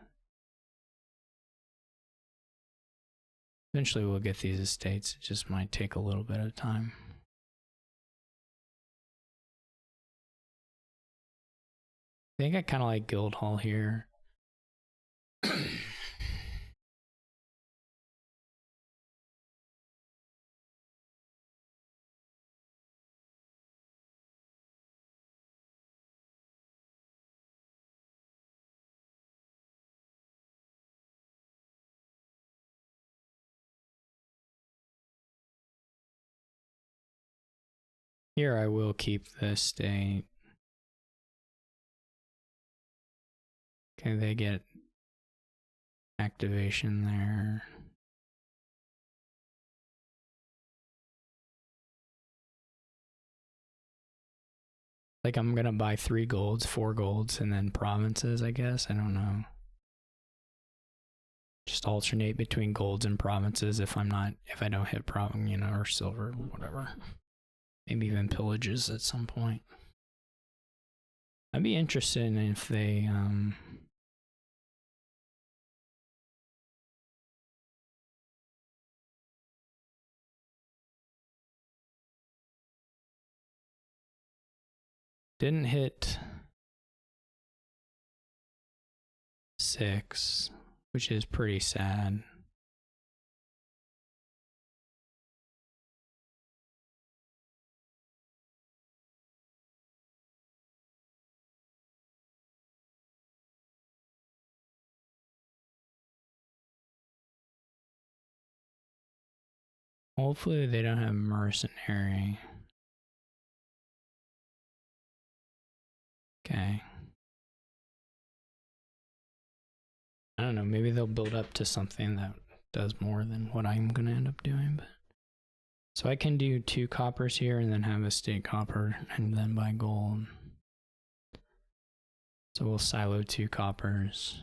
Eventually we'll get these estates. It just might take a little bit of time. I think I kind of like Guildhall here. Here I will keep the estate. Okay, they get activation there. Like, I'm gonna buy 3 golds, 4 golds, and then provinces, I guess. I don't know. Just alternate between golds and provinces if I don't hit province, you know, or silver, whatever. Maybe even pillages at some point. I'd be interested in if they didn't hit 6, which is pretty sad. Hopefully they don't have mercenary. Okay. I don't know, maybe they'll build up to something that does more than what I'm gonna end up doing. But so I can do 2 coppers here and then have a state copper and then buy gold. So we'll silo 2 coppers.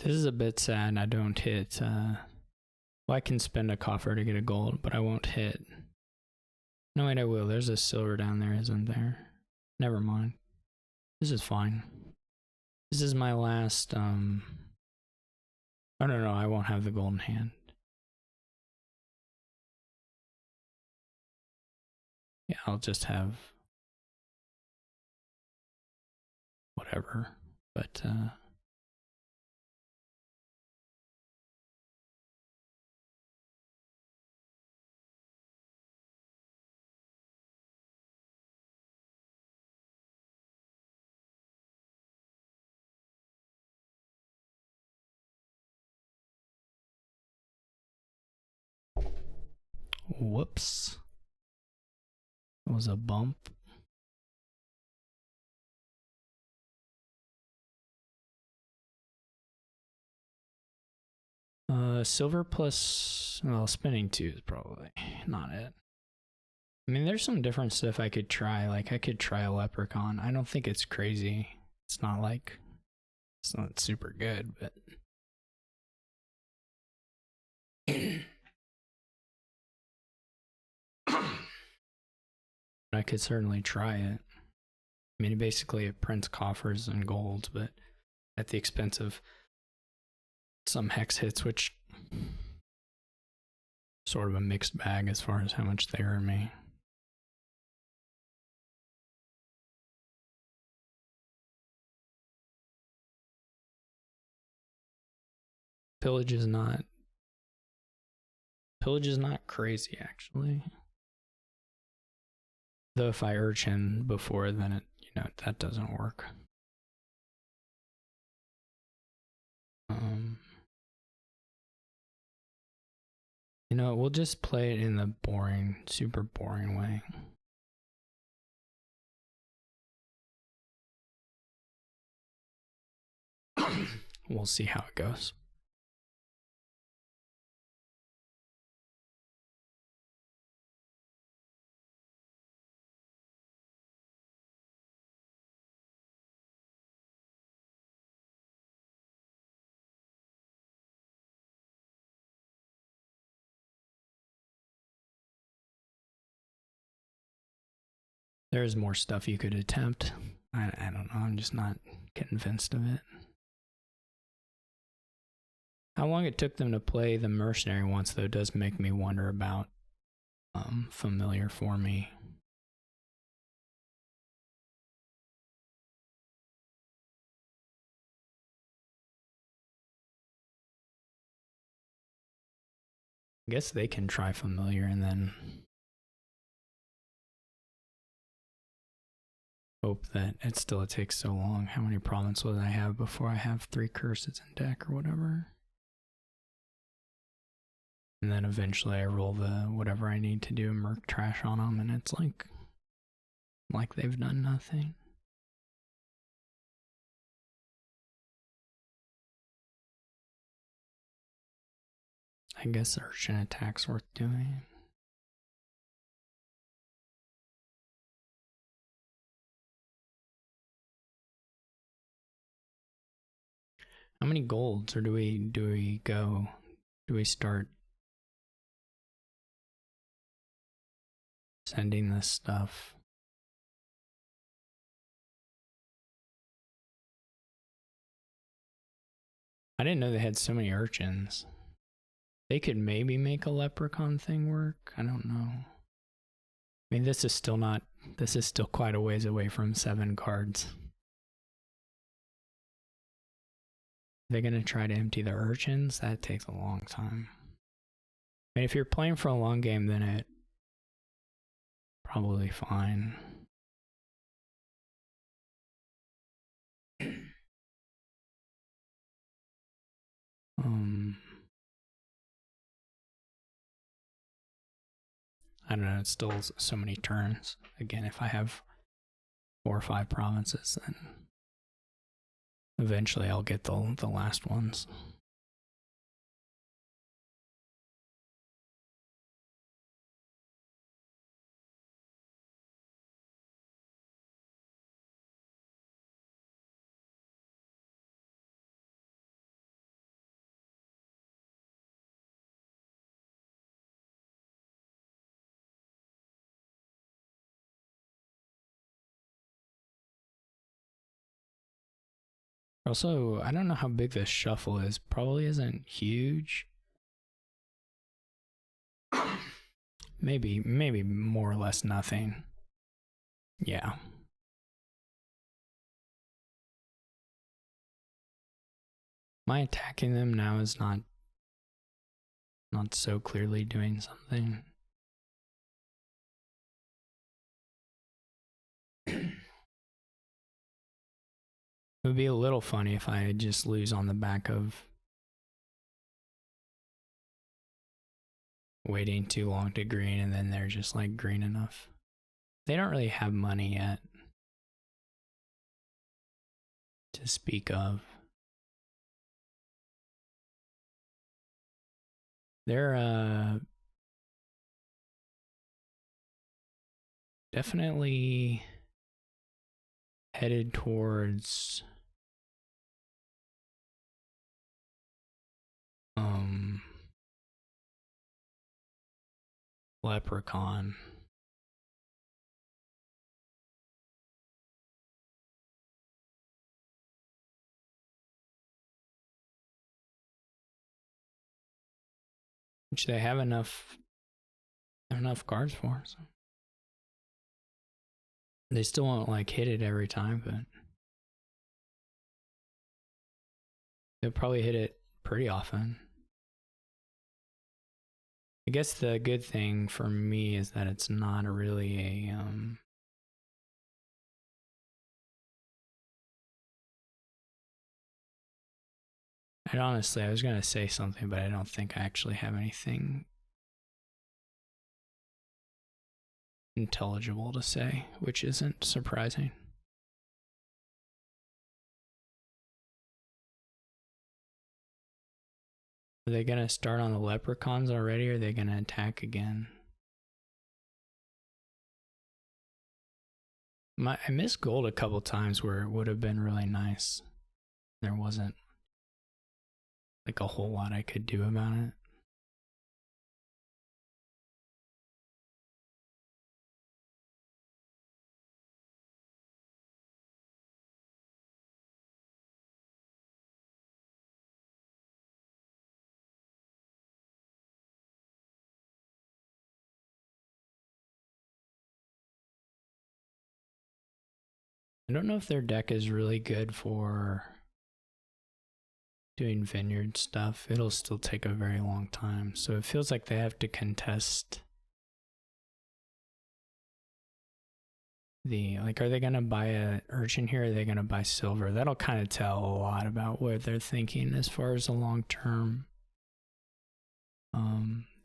This is a bit sad. I don't hit. Well, I can spend a copper to get a gold, but I won't hit. No, wait, I will. There's a silver down there, isn't there? Never mind. This is fine. This is my last. Oh no, I won't have the golden hand. Yeah, I'll just have whatever. But whoops. It was a bump. Silver plus, well, spinning 2 is probably not it. I mean, there's some different stuff I could try. Like, I could try a leprechaun. I don't think it's crazy. It's not like, it's not super good, but. I could certainly try it. I mean, basically it prints coffers and golds, but at the expense of some hex hits, which sort of a mixed bag as far as how much they earn me. Pillage is not crazy, actually. Though if I urchin before, then it, that doesn't work. We'll just play it in the boring, super boring way. We'll see how it goes. There's more stuff you could attempt. I don't know. I'm just not convinced of it. How long it took them to play the mercenary once, though, does make me wonder about familiar for me. I guess they can try familiar and then hope that it takes so long. How many problems will I have before I have 3 curses in deck or whatever? And then eventually I roll the whatever I need to do and merc trash on them, and it's like they've done nothing. I guess urchin attack's worth doing. How many golds, or do we go? Do we start sending this stuff? I didn't know they had so many urchins. They could maybe make a leprechaun thing work. I don't know. I mean, this is still quite a ways away from 7 cards. They're going to try to empty the urchins? That takes a long time. I mean, if you're playing for a long game, then it probably fine. I don't know, it's still so many turns. Again, if I have 4 or 5 provinces, then eventually I'll get the last ones. Also, I don't know how big this shuffle is. Probably isn't huge. Maybe more or less nothing. Yeah. My attacking them now is not so clearly doing something. It would be a little funny if I just lose on the back of waiting too long to green and then they're just like green enough. They don't really have money yet to speak of. They're definitely headed towards leprechaun. Which they have enough cards for, so they still won't like hit it every time, but they'll probably hit it pretty often. I guess the good thing for me is that it's not really a and honestly, I was gonna say something, but I don't think I actually have anything intelligible to say, which isn't surprising. Are they gonna start on the leprechauns already, or are they gonna attack again? I missed gold a couple times where it would have been really nice. There wasn't like a whole lot I could do about it. I don't know if their deck is really good for doing vineyard stuff. It'll still take a very long time. So it feels like they have to contest are they gonna buy a urchin here, or are they gonna buy silver? That'll kind of tell a lot about what they're thinking as far as the long term.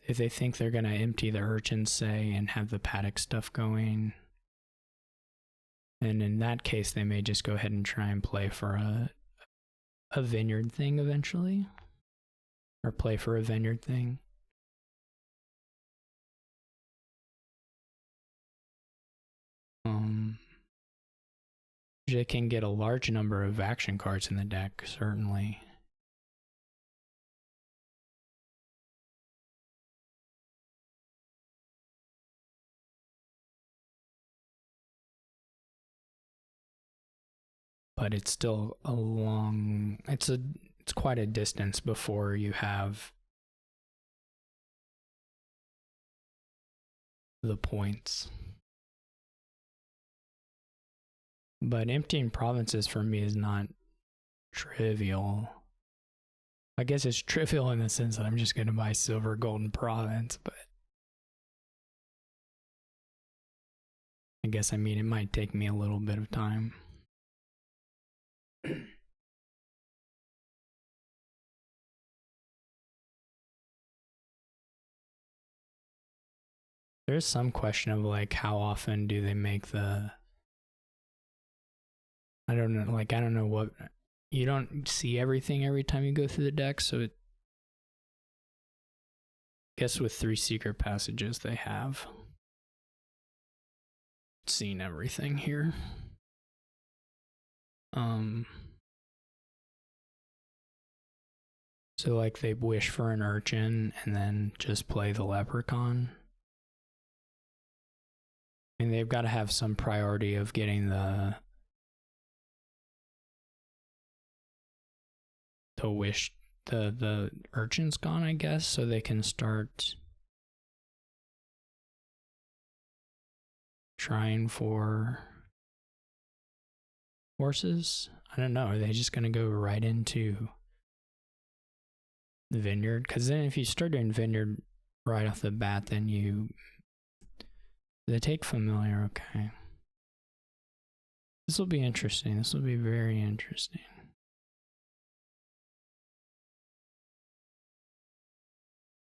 If they think they're gonna empty the urchins, say, and have the paddock stuff going, and in that case they may just go ahead and try and play for a vineyard thing eventually, or play for a vineyard thing. It can get a large number of action cards in the deck, certainly. But it's still a long, it's quite a distance before you have the points. But emptying provinces for me is not trivial. I guess it's trivial in the sense that I'm just going to buy silver, golden province, but I guess, I mean, it might take me a little bit of time. There's some question of like how often do they make the, I don't know, like I don't know what, you don't see everything every time you go through the deck, so it, I guess with 3 secret passages they have seen everything here. So like they wish for an urchin and then just play the leprechaun. And they've got to have some priority of getting the wish, the urchin's gone, I guess, so they can start trying for horses. I don't know, are they just gonna go right into the vineyard? Because then if you start doing vineyard right off the bat, then they take familiar. Okay, this will be interesting. This will be very interesting.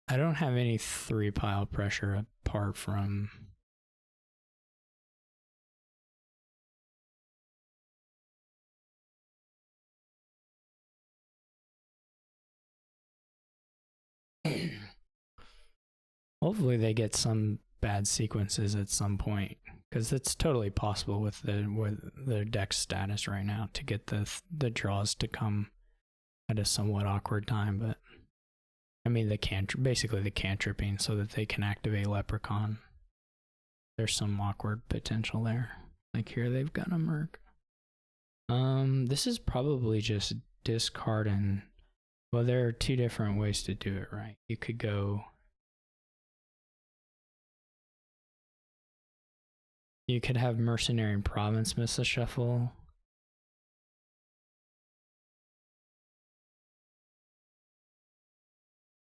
I don't have any 3 pile pressure apart from hopefully they get some bad sequences at some point, because it's totally possible with the deck status right now to get the draws to come at a somewhat awkward time. But I mean, basically the cantripping so that they can activate Leprechaun. There's some awkward potential there. Like here they've got a Merc. This is probably just discard and, well, there are 2 different ways to do it, right? You could go, you could have Mercenary and Province miss a shuffle.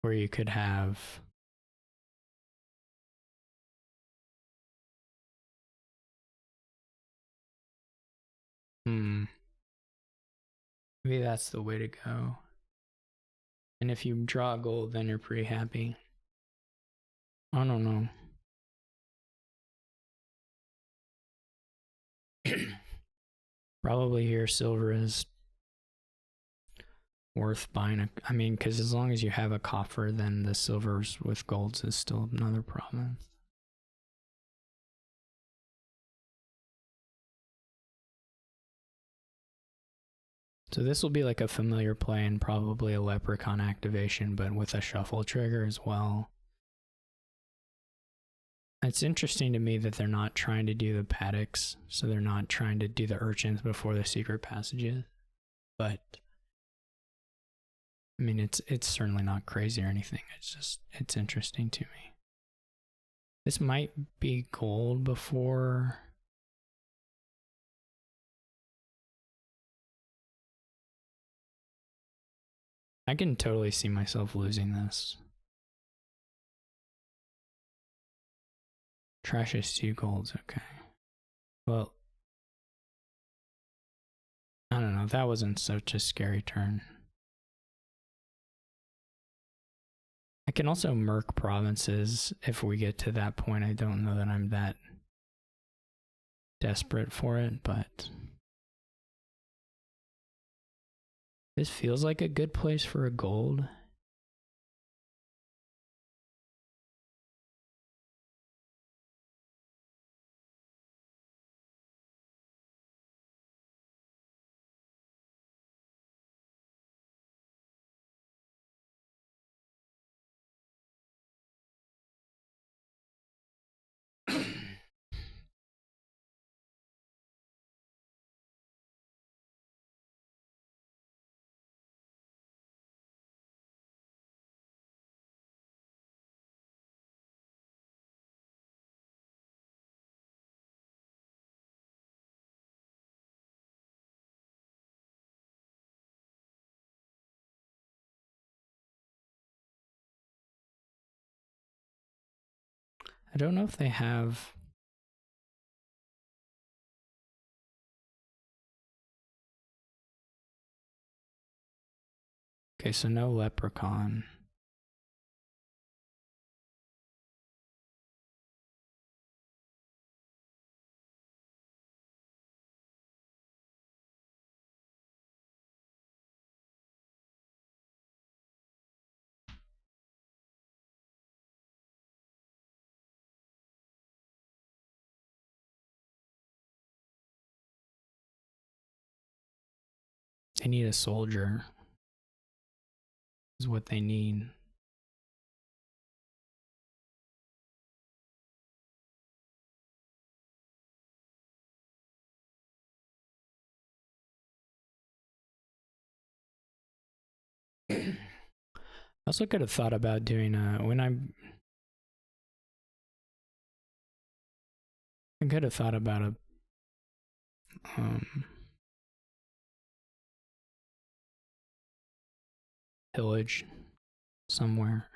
Or you could have maybe that's the way to go. And if you draw gold, then you're pretty happy. I don't know. Probably here silver is worth buying. I mean, because as long as you have a coffer, then the silvers with golds is still another province. So this will be like a familiar play and probably a Leprechaun activation, but with a shuffle trigger as well. It's interesting to me that they're not trying to do the paddocks, so they're not trying to do the urchins before the secret passages. But I mean, it's certainly not crazy or anything. It's just, it's interesting to me. This might be gold before. I can totally see myself losing this. Trash is 2 golds, okay. Well, I don't know, that wasn't such a scary turn. I can also merc provinces if we get to that point. I don't know that I'm that desperate for it, but this feels like a good place for a gold. I don't know if they have. Okay, so no leprechaun. They need a soldier, is what they need. I also could have thought about doing I could have thought about a pillage somewhere.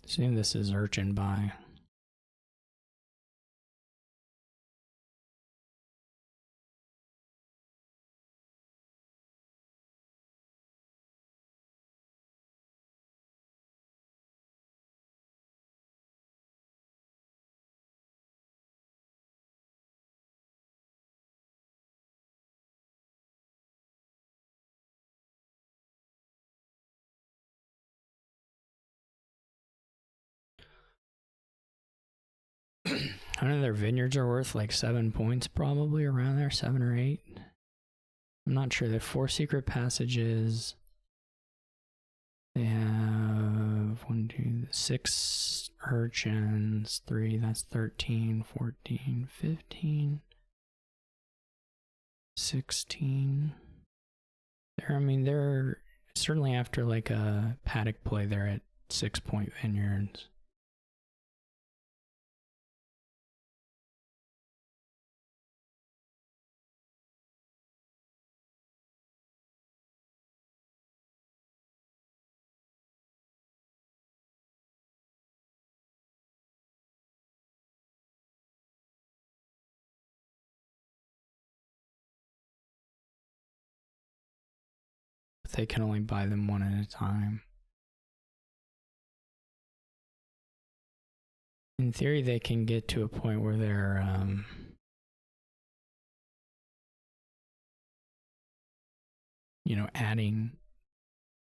Assume this is urchin by. I know their vineyards are worth like 7 points, probably around there, 7 or 8. I'm not sure. They have 4 secret passages. They have 6 urchins, 3, that's 13, 14, 15, 16. They're certainly after like a paddock play, they're at 6-point vineyards. They can only buy them one at a time. In theory, they can get to a point where they're adding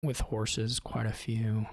with horses quite a few.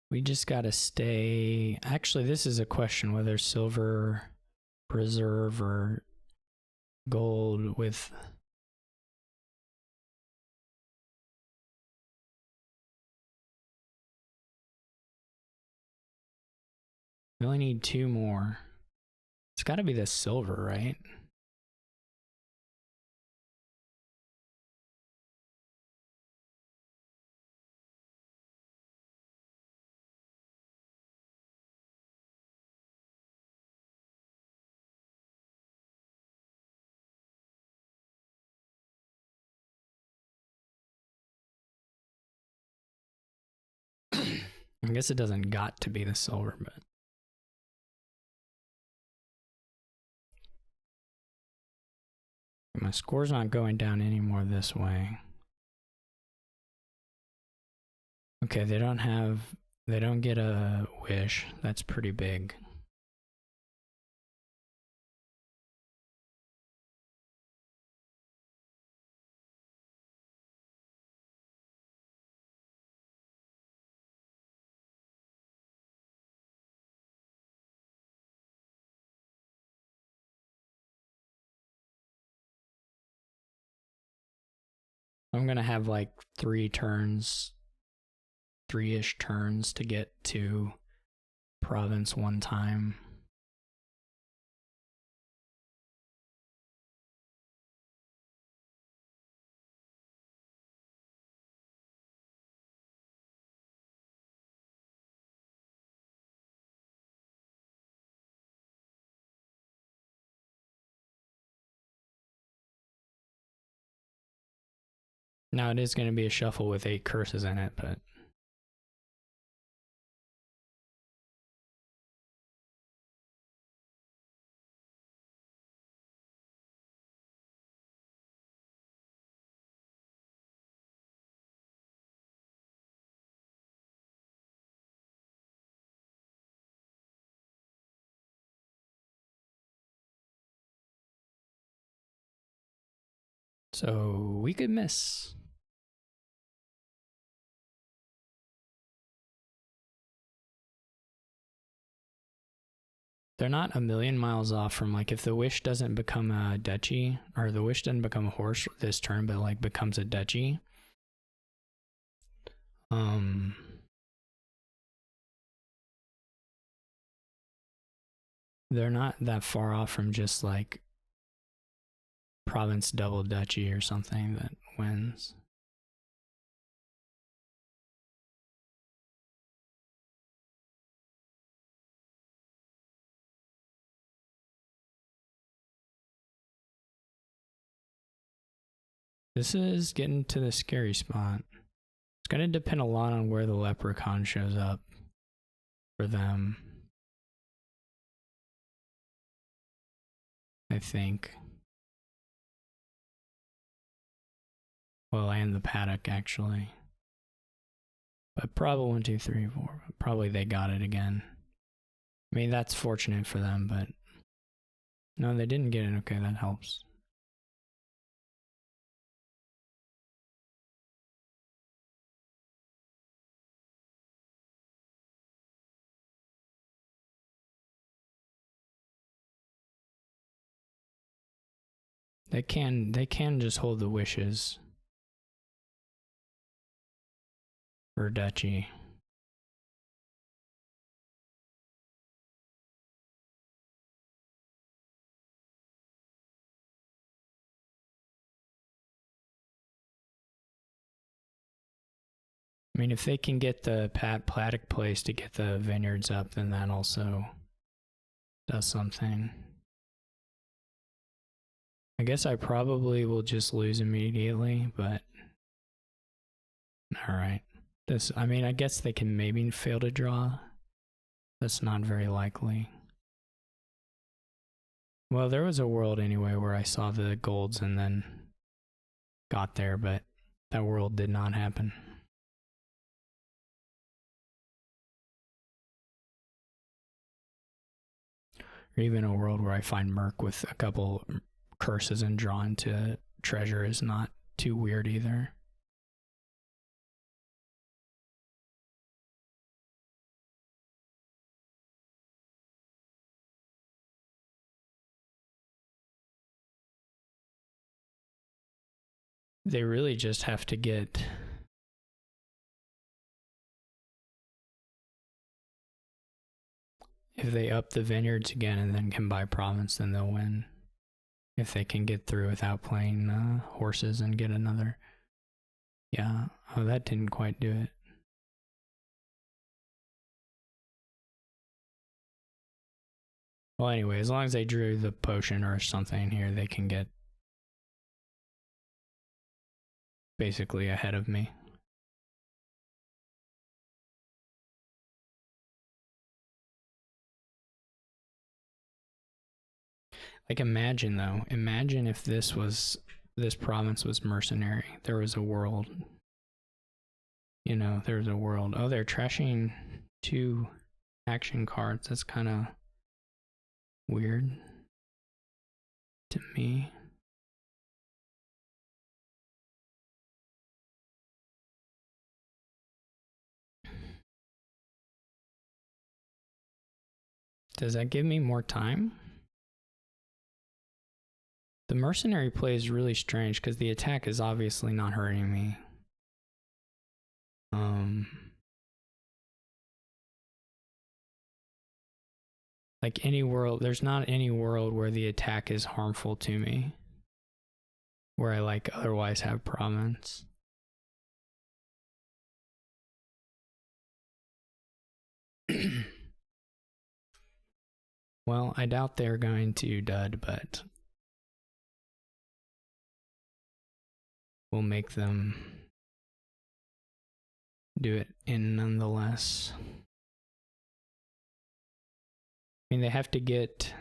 We just got to stay. Actually, this is a question whether silver reserve or gold with. We only need 2 more. It's got to be the silver, right? I guess it doesn't got to be the silver, but my score's not going down anymore this way. Okay, they don't get a wish. That's pretty big. I'm gonna have like 3-ish turns to get to province one time. Now it is going to be a shuffle with 8 curses in it, but so we could miss. They're not a million miles off from, like, if the wish doesn't become a duchy, or the wish doesn't become a horse this turn, but like becomes a duchy. They're not that far off from just like province double duchy or something that wins. This is getting to the scary spot. It's going to depend a lot on where the leprechaun shows up for them, I think. Well, and the paddock, actually. But probably 1, 2, 3, 4. Probably they got it again. I mean, that's fortunate for them, but no, they didn't get it. Okay, that helps. They can just hold the wishes for duchy. I mean, if they can get the paddock place to get the vineyards up, then that also does something. I guess I probably will just lose immediately, but all right. I mean, I guess they can maybe fail to draw. That's not very likely. Well, there was a world anyway where I saw the golds and then got there, but that world did not happen. Or even a world where I find Merc with a couple curses and draw into treasure is not too weird either. They really just have to get if they up the vineyards again and then can buy province, then they'll win. If they can get through without playing horses and get another. Yeah, oh, that didn't quite do it. Well, anyway, as long as they drew the potion or something here, they can get basically ahead of me. Like imagine though, imagine if this province was mercenary. There was a world. You know, there's a world. Oh, they're trashing 2 action cards. That's kind of weird to me. Does that give me more time? The mercenary play is really strange because the attack is obviously not hurting me. Like any world, there's not any world where the attack is harmful to me, where I like otherwise have province. Well, I doubt they're going to dud, but we'll make them do it in nonetheless. I mean, they have to get...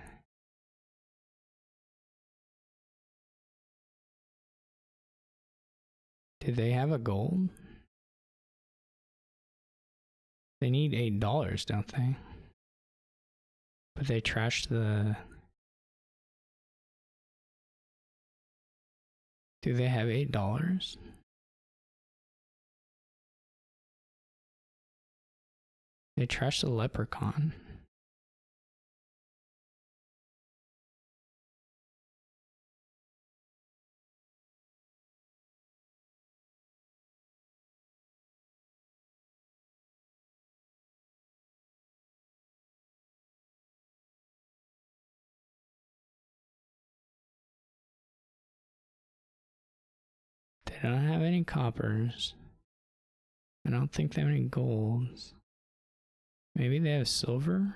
Did they have a gold? They need $8, don't they? But they trashed the... Do they have $8? They trashed the leprechaun. They don't have any coppers. I don't think they have any golds. Maybe they have silver?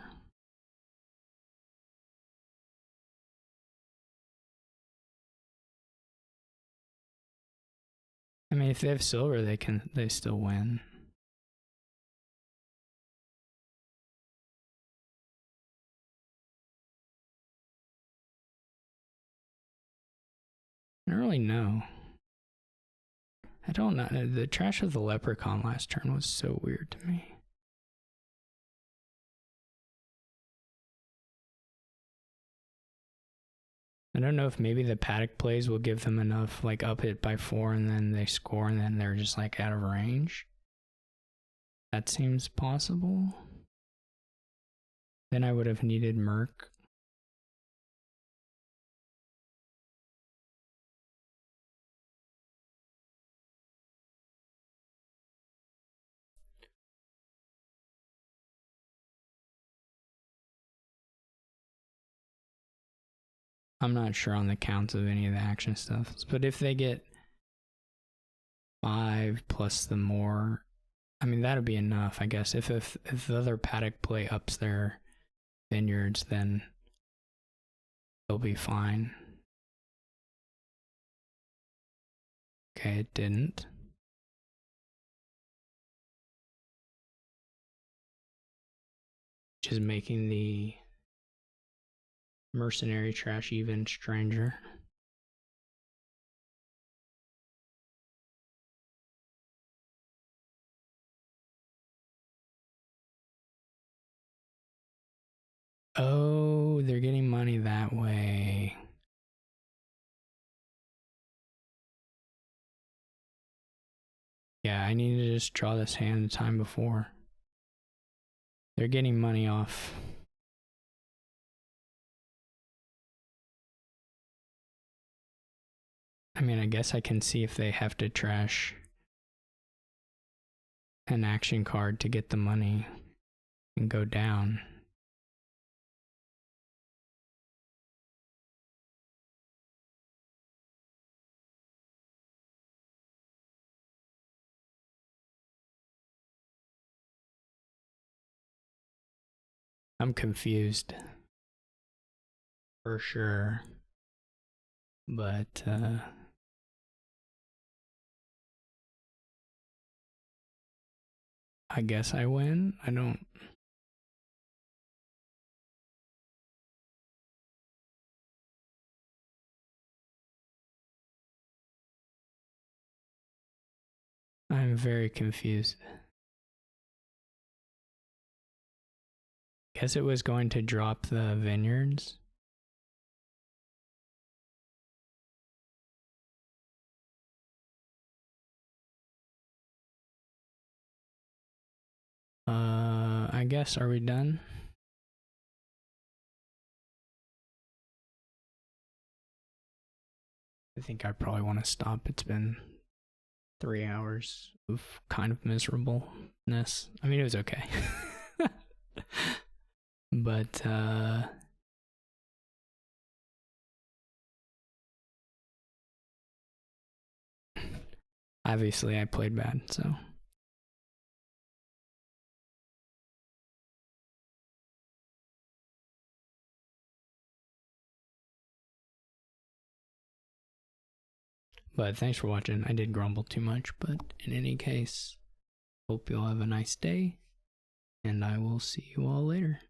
I mean, if they have silver, they still win. I don't really know. I don't know. The trash of the leprechaun last turn was so weird to me. I don't know if maybe the paddock plays will give them enough, like up it by 4 and then they score and then they're just like out of range. That seems possible. Then I would have needed Merc. I'm not sure on the counts of any of the action stuff, but if they get 5 plus the more, I mean that'd be enough, I guess. If the other paddock play ups their vineyards, then they'll be fine. Okay, it didn't. Which is making the mercenary trash even stranger. Oh, they're getting money that way. Yeah, I need to just draw this hand the time before. They're getting money off. I mean, I guess I can see if they have to trash an action card to get the money and go down. I'm confused. For sure. But, I guess I win. I don't... I'm very confused. Guess it was going to drop the vineyards. I guess, are we done? I think I probably want to stop. It's been 3 hours of kind of miserableness. I mean, it was okay. But, obviously I played bad, so. But thanks for watching. I did grumble too much, but in any case, hope you all have a nice day, and I will see you all later.